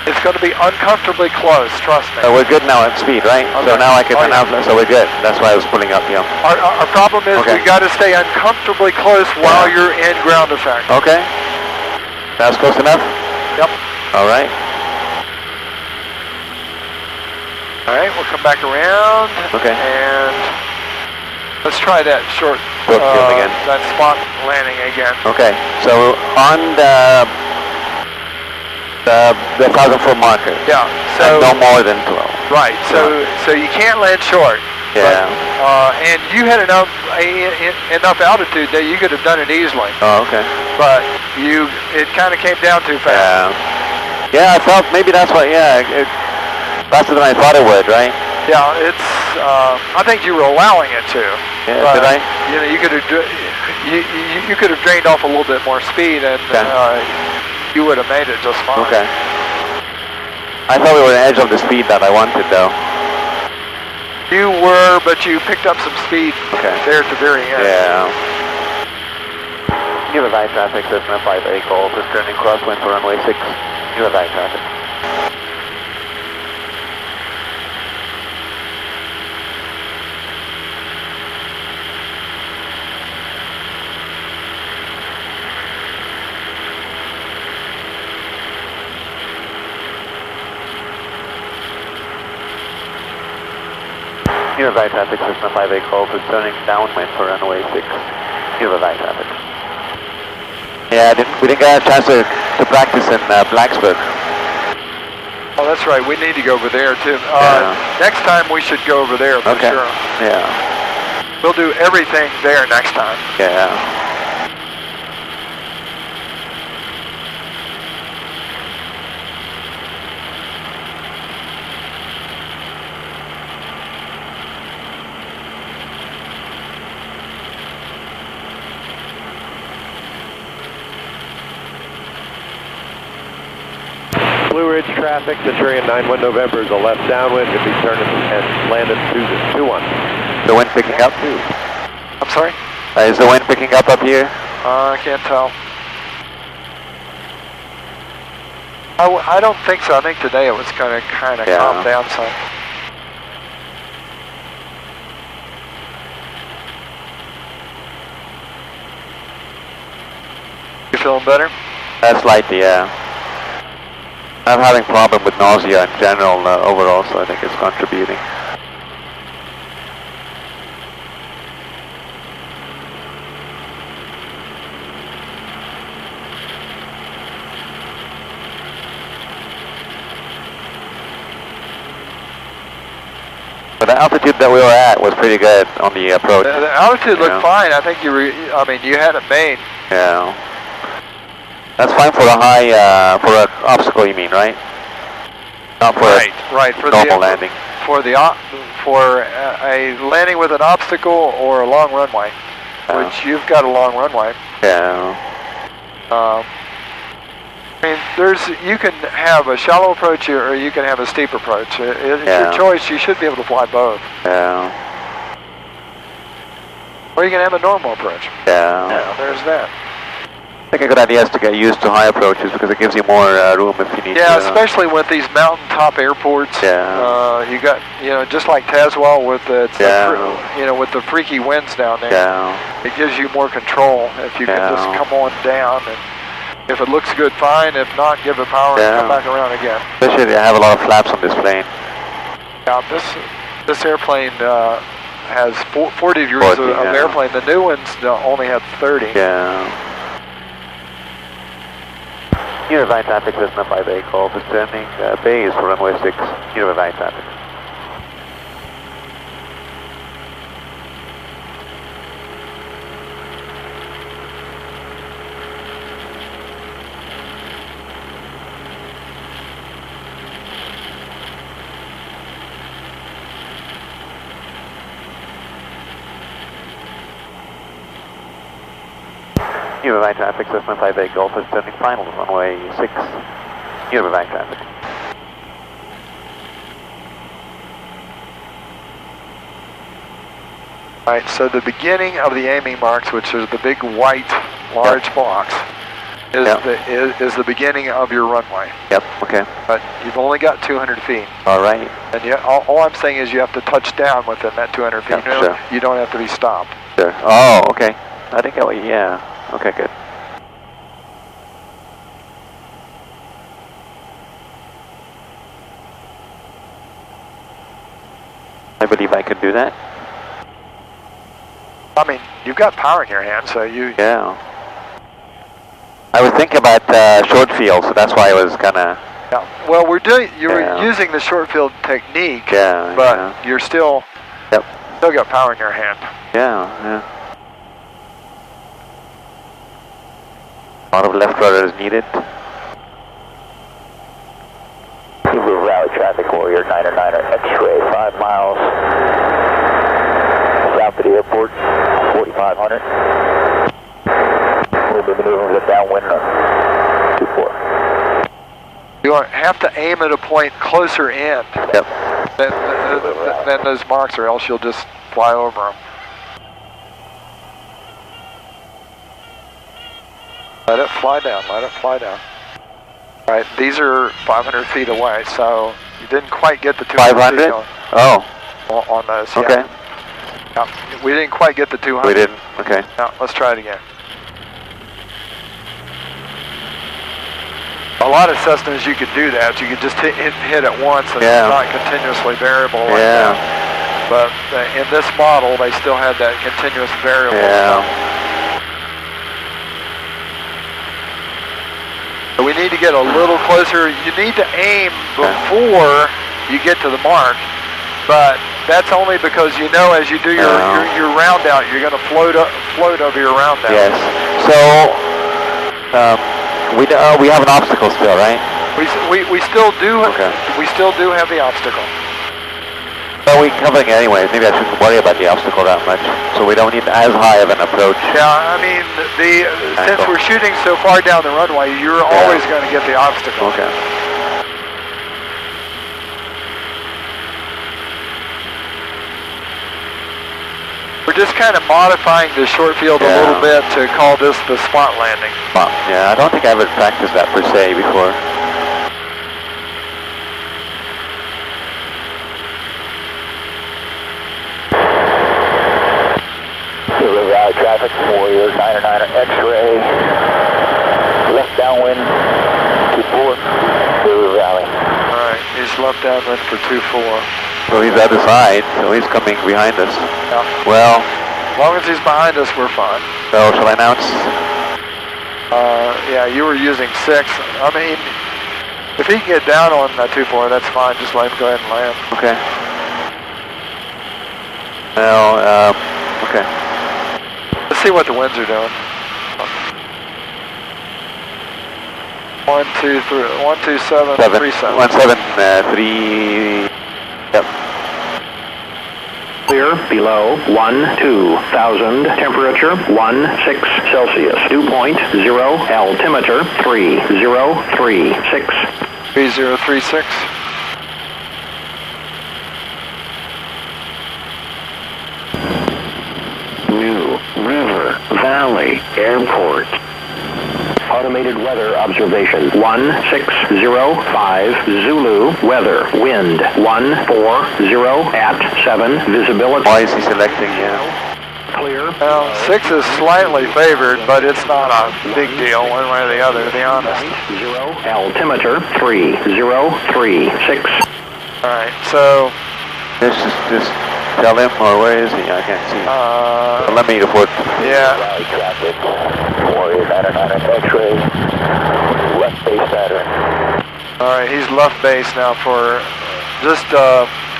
[SPEAKER 2] It's going to be uncomfortably close, trust me.
[SPEAKER 4] So we're good now at speed, right? Okay. So now I can so we're good. That's why I was pulling up,
[SPEAKER 2] Our problem is we got to stay uncomfortably close while you're in ground effect.
[SPEAKER 4] Okay. That's close enough?
[SPEAKER 2] Yep.
[SPEAKER 4] All right.
[SPEAKER 2] All right, we'll come back around.
[SPEAKER 4] Okay.
[SPEAKER 2] And let's try that short
[SPEAKER 4] field again.
[SPEAKER 2] That spot landing again.
[SPEAKER 4] Okay. So on the 1,000-foot marker.
[SPEAKER 2] Yeah. So
[SPEAKER 4] no more than 12.
[SPEAKER 2] Right. So you can't land short.
[SPEAKER 4] Yeah.
[SPEAKER 2] But, and you had enough altitude that you could have done it easily.
[SPEAKER 4] Oh, okay.
[SPEAKER 2] But it kind of came down too fast.
[SPEAKER 4] Yeah. Yeah, I thought maybe that's why. Yeah, faster than I thought it would, right?
[SPEAKER 2] Yeah. It's. I think you were allowing it to.
[SPEAKER 4] Yeah.
[SPEAKER 2] But,
[SPEAKER 4] did I?
[SPEAKER 2] You know, you could have. You could have drained off a little bit more speed and. You would have made it just fine.
[SPEAKER 4] Okay. I thought we were on the edge of the speed that I wanted, though.
[SPEAKER 2] You were, but you picked up some speed there at the very end.
[SPEAKER 4] Yeah. Give a high traffic, Cessna 58 call, just turning crosswind for runway 6. Give a high traffic. Give a high traffic, Cessna 58 call, just turning downwind for runway 6. Give a high traffic. Yeah, we didn't get a chance to practice in Blacksburg.
[SPEAKER 2] Oh, that's right. We need to go over there, too. Next time we should go over there for sure.
[SPEAKER 4] Yeah.
[SPEAKER 2] We'll do everything there next time.
[SPEAKER 4] Yeah.
[SPEAKER 6] Blue Ridge traffic, Centurion 91 November is a left downwind to be turned and landed 2-1.
[SPEAKER 4] The wind picking up?
[SPEAKER 2] I'm sorry?
[SPEAKER 4] Is the wind picking up here?
[SPEAKER 2] I can't tell. I don't think so. I think today it was kind of calmed down some. You feeling better?
[SPEAKER 4] Slightly, yeah. I'm having problem with nausea in general overall, so I think it's contributing. But the altitude that we were at was pretty good on the approach.
[SPEAKER 2] The altitude looked fine. I think you had it made.
[SPEAKER 4] Yeah. That's fine for a high, for an obstacle, you mean, right? Not for
[SPEAKER 2] for
[SPEAKER 4] normal landing.
[SPEAKER 2] For a landing with an obstacle or a long runway, which you've got a long runway.
[SPEAKER 4] Yeah.
[SPEAKER 2] I mean, you can have a shallow approach or you can have a steep approach. It's your choice. You should be able to fly both.
[SPEAKER 4] Yeah.
[SPEAKER 2] Or you can have a normal approach.
[SPEAKER 4] Yeah.
[SPEAKER 2] Yeah, there's that.
[SPEAKER 4] I think a good idea is to get used to high approaches because it gives you more room if you need to.
[SPEAKER 2] Yeah, especially with these mountaintop airports.
[SPEAKER 4] Yeah.
[SPEAKER 2] You got, just like Tazewell with the, with the freaky winds down there.
[SPEAKER 4] Yeah.
[SPEAKER 2] It gives you more control if you can just come on down. And if it looks good, fine. If not, give it power and come back around again.
[SPEAKER 4] Especially they have a lot of flaps on this plane.
[SPEAKER 2] Yeah, this airplane has 40 degrees of airplane. The new ones only have 30.
[SPEAKER 4] Yeah. Unify traffic, Cessna 5A, call for turning bays for runway 6, Unify traffic. Unify traffic, Cessna 5A Golf is turning final, runway 6, Unify traffic.
[SPEAKER 2] Alright, so the beginning of the aiming marks, which is the big white, large box, is the beginning of your runway.
[SPEAKER 4] Yep, okay.
[SPEAKER 2] But you've only got 200 feet.
[SPEAKER 4] Alright.
[SPEAKER 2] And all I'm saying is you have to touch down within that 200 feet.
[SPEAKER 4] Yeah, sure.
[SPEAKER 2] You don't have to be stopped.
[SPEAKER 4] Sure. Oh, okay. I think yeah. Okay, good. I believe I could do that.
[SPEAKER 2] I mean, you've got power in your hand, so you...
[SPEAKER 4] Yeah. I was thinking about short field, so that's why I was kind of...
[SPEAKER 2] Yeah. Well, you're using the short field technique, but you're still...
[SPEAKER 4] Yep.
[SPEAKER 2] Still got power in your hand.
[SPEAKER 4] Yeah. A lot of left rudder is needed.
[SPEAKER 9] Subaru Rally Traffic Warrior 909er X-ray, 5 miles south of the airport, 4,500. We'll be maneuvering with a downwind 24.
[SPEAKER 2] You have to aim at a point closer in than those marks, or else you'll just fly over them. Let it fly down, let it fly down. All right, these are 500 feet away, so you didn't quite get the 200
[SPEAKER 4] 500?
[SPEAKER 2] On those, yeah.
[SPEAKER 4] Okay.
[SPEAKER 2] No, we didn't quite get the 200.
[SPEAKER 4] We didn't, okay.
[SPEAKER 2] No, let's try it again. A lot of Cessnas you could do that. You could just hit it once and it's not continuously variable like that. But in this model, they still had that continuous variable. So we need to get a little closer. You need to aim before you get to the mark, but that's only because you know as you do your round out, you're going to float over your round out.
[SPEAKER 4] Yes. So we have an obstacle still, right?
[SPEAKER 2] We still do. We still do have the obstacle.
[SPEAKER 4] But we're covering it anyway. Maybe I shouldn't worry about the obstacle that much. So we don't need as high of an approach.
[SPEAKER 2] Yeah, I mean, since we're shooting so far down the runway, you're always going to get the obstacle.
[SPEAKER 4] Okay.
[SPEAKER 2] We're just kind of modifying the short field a little bit to call this the spot landing.
[SPEAKER 4] Yeah, I don't think I ever practiced that per se before.
[SPEAKER 9] Traffic Warrior 909er X-ray, left downwind 24, Subaru Rally.
[SPEAKER 2] Alright, he's left downwind for 24.
[SPEAKER 4] So he's the other side, so he's coming behind us.
[SPEAKER 2] Yeah.
[SPEAKER 4] Well,
[SPEAKER 2] as long as he's behind us, we're fine.
[SPEAKER 4] So shall I announce?
[SPEAKER 2] Yeah, you were using 6. I mean, if he can get down on 24, that's fine. Just let him go ahead and land.
[SPEAKER 4] Okay. Well, okay.
[SPEAKER 2] Let's see what the winds are doing. 127, 37.
[SPEAKER 4] 173. Yep.
[SPEAKER 8] Clear below 12,000. Temperature 16 Celsius. Dew point 0. Altimeter 3036.
[SPEAKER 2] 3036.
[SPEAKER 8] New River Valley Airport. Automated weather observation 1605 Zulu. Weather wind 140 at 7. Visibility.
[SPEAKER 4] Why is he selecting?
[SPEAKER 8] Clear.
[SPEAKER 2] Well, 6 is slightly favored, but it's not a big deal one way or the other, to be honest.
[SPEAKER 8] 0. Altimeter 3036.
[SPEAKER 2] All right, so
[SPEAKER 4] just tell him, or where is he? I can't see. Let me report.
[SPEAKER 2] Yeah.
[SPEAKER 9] Rally traffic, Warrior 909 X-ray, left base
[SPEAKER 2] All right, he's left base now for just,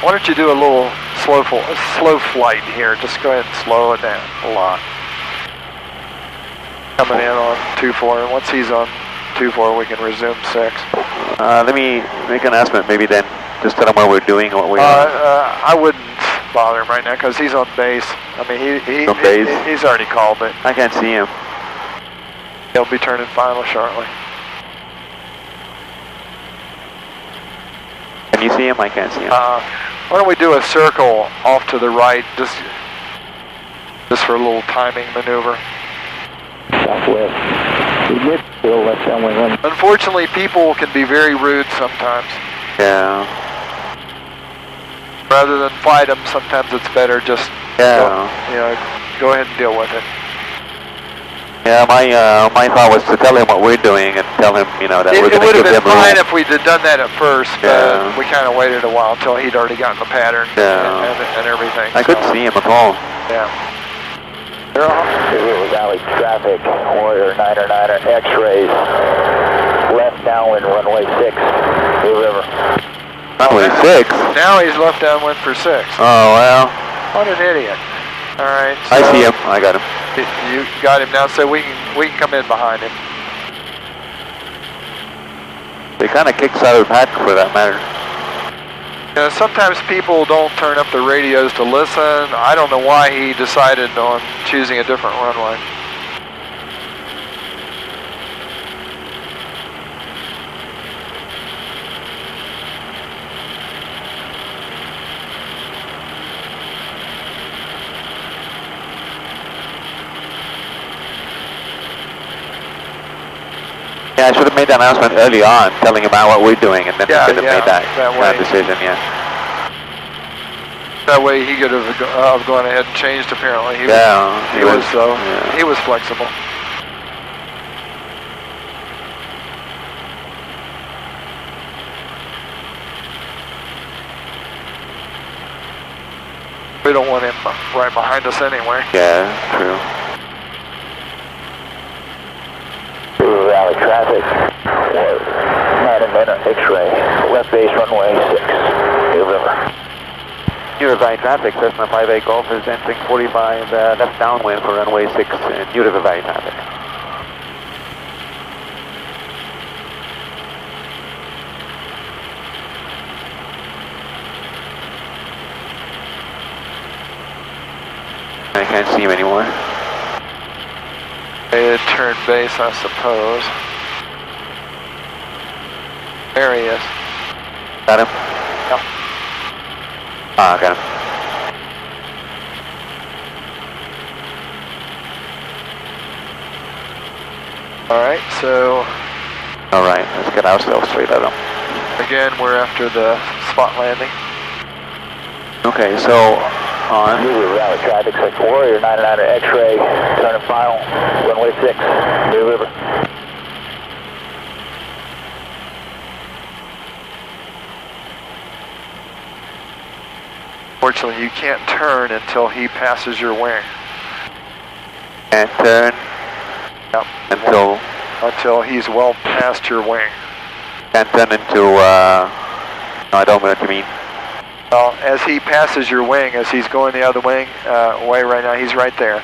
[SPEAKER 2] why don't you do a little slow flight here. Just go ahead and slow it down a lot. Coming in on 2-4, and once he's on 2-4, we can resume 6.
[SPEAKER 4] Let me make an announcement maybe then. Just tell him what we're doing and what we are.
[SPEAKER 2] I wouldn't bother him right now because he's on base. I mean, he's already called it.
[SPEAKER 4] I can't see him.
[SPEAKER 2] He'll be turning final shortly.
[SPEAKER 4] Can you see him? I can't see him.
[SPEAKER 2] Why don't we do a circle off to the right, just for a little timing maneuver.
[SPEAKER 9] Southwest. We did still left downwind run.
[SPEAKER 2] Unfortunately, people can be very rude sometimes.
[SPEAKER 4] Yeah.
[SPEAKER 2] Rather than fight them, sometimes it's better just go ahead and deal with it.
[SPEAKER 4] Yeah, my thought was to tell him what we're doing and tell him, that we're going to give him a
[SPEAKER 2] It would have been fine if we'd have done that at first, but we kind of waited a while until he'd already gotten the pattern and everything.
[SPEAKER 4] I couldn't see him at all.
[SPEAKER 2] Yeah.
[SPEAKER 9] Here was Valley traffic, Warrior 9er X-rays, left downwind runway 6, Blue River.
[SPEAKER 4] Runway 6?
[SPEAKER 2] Now he's left downwind for 6.
[SPEAKER 4] Oh, well.
[SPEAKER 2] What an idiot. All right. So
[SPEAKER 4] I see him. I got him.
[SPEAKER 2] You got him now, so we can come in behind him.
[SPEAKER 4] He kind of kicks out of the pack for that matter.
[SPEAKER 2] Sometimes people don't turn up the radios to listen. I don't know why he decided on choosing a different runway.
[SPEAKER 4] Yeah, I should have made that announcement early on, telling him about what we're doing, and then he could have made that decision,
[SPEAKER 2] That way he could have gone ahead and changed, apparently. He was flexible. We don't want him right behind us anyway.
[SPEAKER 4] Yeah, true.
[SPEAKER 9] Valley traffic, 9er X-ray, left base runway 6, New River.
[SPEAKER 4] New River Valley traffic, Cessna 58 Golf is entering 45 left downwind for runway 6 in New River Valley traffic. I can't see him anymore.
[SPEAKER 2] Turn base, I suppose. There he is.
[SPEAKER 4] Got him?
[SPEAKER 2] Yep.
[SPEAKER 4] Ah, got him.
[SPEAKER 2] Alright, so...
[SPEAKER 4] Alright, let's get ourselves straight at him.
[SPEAKER 2] Again, we're after the spot landing.
[SPEAKER 4] Okay, so...
[SPEAKER 9] New River Valley traffic, 6 Warrior 9er X-ray, turning final, runway 6, New River.
[SPEAKER 2] Fortunately, you can't turn until he passes your wing.
[SPEAKER 4] Can't turn?
[SPEAKER 2] Yep. Until he's well past your wing.
[SPEAKER 4] Can't turn into, no, I don't know what you mean.
[SPEAKER 2] Well, as he passes your wing, as he's going the other way right now, he's right there.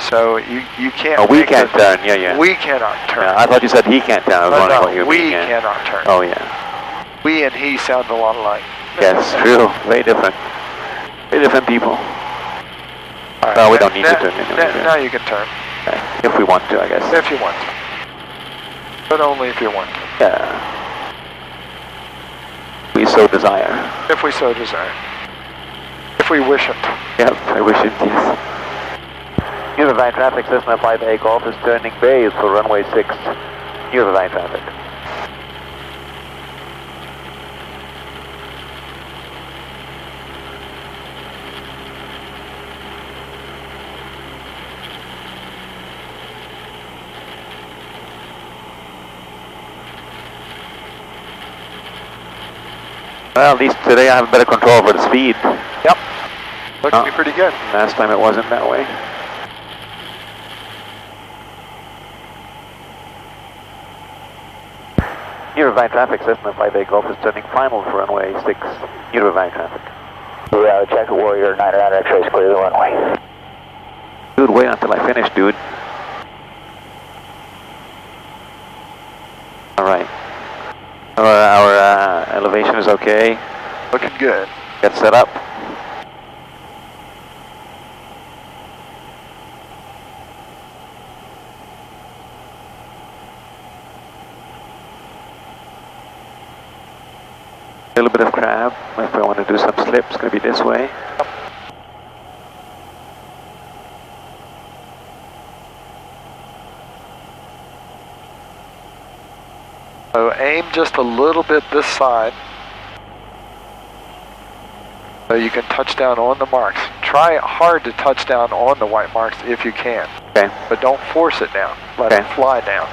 [SPEAKER 2] So you can't.
[SPEAKER 4] Oh, we can't turn. Yeah.
[SPEAKER 2] We cannot turn.
[SPEAKER 4] Yeah, I thought you said he can't turn. I was wondering what you mean.
[SPEAKER 2] We cannot turn.
[SPEAKER 4] Oh yeah.
[SPEAKER 2] We and he sound a lot alike.
[SPEAKER 4] Yes, true. Very different. Very different people.
[SPEAKER 2] Right,
[SPEAKER 4] well, we don't need to turn anyway.
[SPEAKER 2] Now you can turn.
[SPEAKER 4] Okay. If we want to, I guess.
[SPEAKER 2] If you want to. But only if you want to.
[SPEAKER 4] Yeah. We so desire.
[SPEAKER 2] If we so desire. If we wish it.
[SPEAKER 4] Yep, I wish it, yes. New River Valley traffic, Cessna 58 Golf is turning base for runway 6. New River Valley traffic. Well, at least today I have better control over the speed.
[SPEAKER 2] Yep. Looks to be pretty good.
[SPEAKER 4] Last time it wasn't that way. Unified traffic, Cessna 5 Golf is turning final for runway 6, Unified traffic.
[SPEAKER 9] Check Warrior 909 X-rays, clear the runway.
[SPEAKER 4] Dude, wait until I finish, dude. Alright. Our elevation is okay.
[SPEAKER 2] Looking good.
[SPEAKER 4] Get set up. A little bit of crab. If I want to do some slip, it's going to be this way.
[SPEAKER 2] So aim just a little bit this side, so you can touch down on the marks. Try hard to touch down on the white marks if you can.
[SPEAKER 4] Okay.
[SPEAKER 2] But don't force it down. Let it fly down.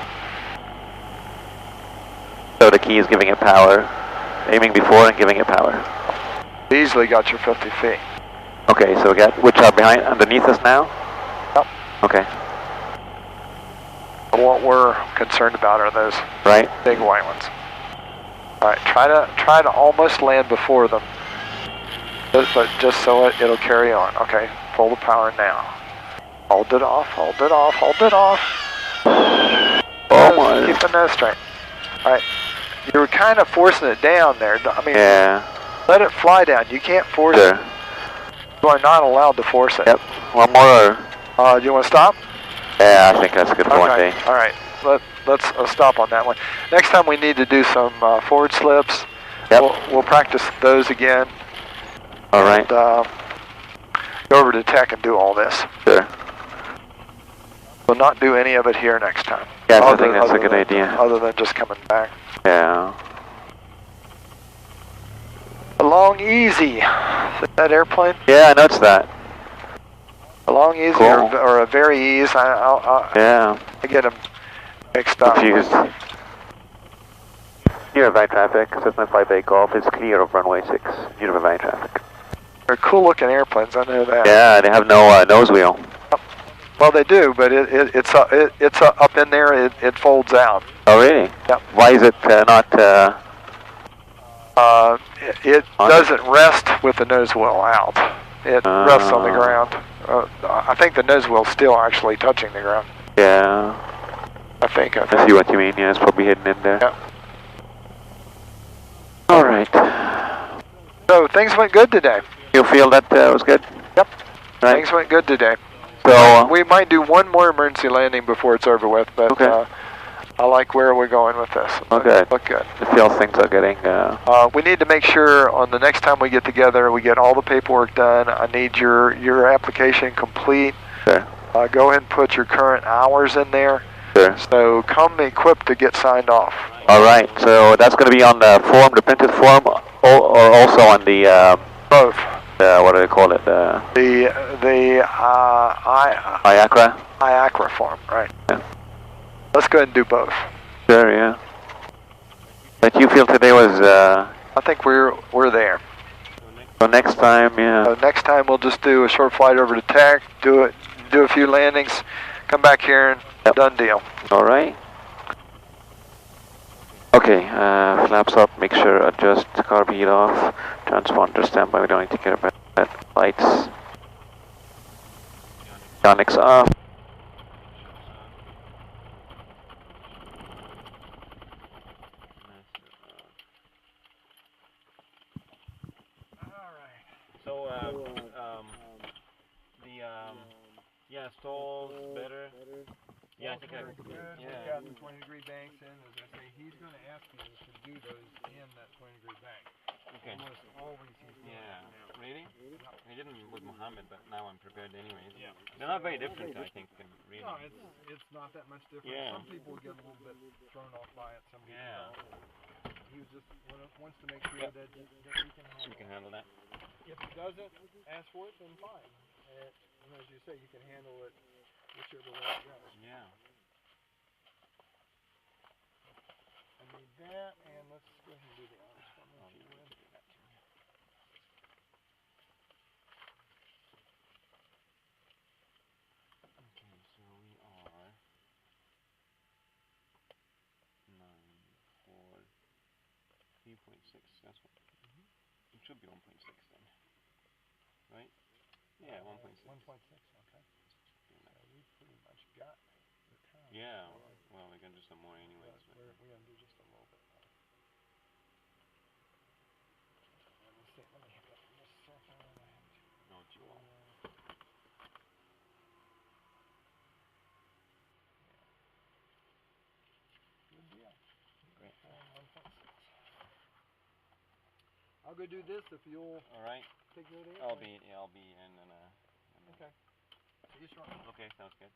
[SPEAKER 4] So the key is giving it power. Aiming before and giving it power.
[SPEAKER 2] Easily got your 50 feet.
[SPEAKER 4] Okay, so we got, which are behind, underneath us now?
[SPEAKER 2] Yep.
[SPEAKER 4] Okay.
[SPEAKER 2] What we're concerned about are those big white ones. All right, try to almost land before them, but just so it'll carry on. Okay, pull the power now. Hold it off. Hold it off. Hold it off.
[SPEAKER 4] Oh my!
[SPEAKER 2] Keep the nose straight. All right, you were kind of forcing it down there. I mean, let it fly down. You can't force it. You are not allowed to force it.
[SPEAKER 4] Yep. One more.
[SPEAKER 2] Do you want to stop?
[SPEAKER 4] Yeah, I think that's good for one day.
[SPEAKER 2] All right, let's stop on that one. Next time we need to do some forward slips.
[SPEAKER 4] Yep.
[SPEAKER 2] We'll practice those again.
[SPEAKER 4] All right.
[SPEAKER 2] And, go over to tech and do all this.
[SPEAKER 4] Sure.
[SPEAKER 2] We'll not do any of it here next time.
[SPEAKER 4] Yes, I think that's a good idea.
[SPEAKER 2] Other than just coming back.
[SPEAKER 4] Yeah.
[SPEAKER 2] Along easy. Is that airplane?
[SPEAKER 4] Yeah, I noticed that.
[SPEAKER 2] Along easy or a very ease. I get them mixed up.
[SPEAKER 4] Confused. Unified traffic, Cessna 58 Golf is clear of runway 6. Unified traffic.
[SPEAKER 2] They're cool looking airplanes, I know that.
[SPEAKER 4] Yeah, they have no nose wheel.
[SPEAKER 2] Well, they do, but it's up in there. It folds out.
[SPEAKER 4] Oh, really?
[SPEAKER 2] Yep.
[SPEAKER 4] Why is it not?
[SPEAKER 2] It doesn't rest with the nose wheel out. It rests on the ground. I think the nose wheel's still actually touching the ground.
[SPEAKER 4] Yeah.
[SPEAKER 2] I think.
[SPEAKER 4] I see what you mean. Yeah, it's probably hidden in there.
[SPEAKER 2] Yep.
[SPEAKER 4] All right.
[SPEAKER 2] So things went good today.
[SPEAKER 4] You feel that was good?
[SPEAKER 2] Yep.
[SPEAKER 4] Right.
[SPEAKER 2] Things went good today.
[SPEAKER 4] So
[SPEAKER 2] we might do one more emergency landing before it's over with, but I like where we're going with this.
[SPEAKER 4] Okay.
[SPEAKER 2] Look good.
[SPEAKER 4] I feel things are getting.
[SPEAKER 2] We need to make sure on the next time we get together, we get all the paperwork done. I need your application complete.
[SPEAKER 4] Sure.
[SPEAKER 2] Go ahead and put your current hours in there.
[SPEAKER 4] Sure.
[SPEAKER 2] So come equipped to get signed off.
[SPEAKER 4] All right. So that's going to be on the form, the printed form, or also on the
[SPEAKER 2] both.
[SPEAKER 4] What do they call it?
[SPEAKER 2] The
[SPEAKER 4] IACRA?
[SPEAKER 2] IACRA form, right.
[SPEAKER 4] Yeah.
[SPEAKER 2] Let's go ahead and do both.
[SPEAKER 4] Sure, yeah. But you feel today was...
[SPEAKER 2] I think we're there.
[SPEAKER 4] So next time, yeah.
[SPEAKER 2] So next time we'll just do a short flight over to tech, do a few landings, come back here and done deal.
[SPEAKER 4] All right. Okay, flaps up, make sure adjust carb heat off, transponder standby, we don't need to care about that. Lights. Avionics off.
[SPEAKER 1] So, yeah, stalls better. Yeah, I think I,
[SPEAKER 2] got the 20-degree banks in, as I say, he's going to ask you to do those in that 20-degree bank.
[SPEAKER 1] Okay.
[SPEAKER 2] Almost always he's doing
[SPEAKER 1] that. Really? I didn't with Mohammed, but now I'm prepared anyways. Yeah. They're not very different, I think, really.
[SPEAKER 2] No, it's not that much different.
[SPEAKER 1] Yeah.
[SPEAKER 2] Some people get a little bit thrown off by it, some people don't. He was just wants to make sure that you can handle
[SPEAKER 1] that.
[SPEAKER 2] If he doesn't ask for it, then fine. And as you say, you can handle it whichever way it goes.
[SPEAKER 1] Yeah.
[SPEAKER 2] I need that, and let's go ahead and do the honors for me, if you would.
[SPEAKER 1] Okay, so we are 9, 4. 3.6. That's what. It should be 1.6 then, right? Yeah, 1.6.
[SPEAKER 2] 1.6. Okay. So we pretty much got the time.
[SPEAKER 1] Yeah. Well, we're gonna do some more anyways.
[SPEAKER 2] We're gonna do just a little bit more. Let me see. Let me hit that in just a second.
[SPEAKER 1] No, too long.
[SPEAKER 2] Good deal.
[SPEAKER 1] Great.
[SPEAKER 2] 1.6. I'll go do this if you'll.
[SPEAKER 1] All right.
[SPEAKER 2] Take care of it.
[SPEAKER 1] I'll be in.
[SPEAKER 2] Okay. See you shortly.
[SPEAKER 1] Okay, sounds good.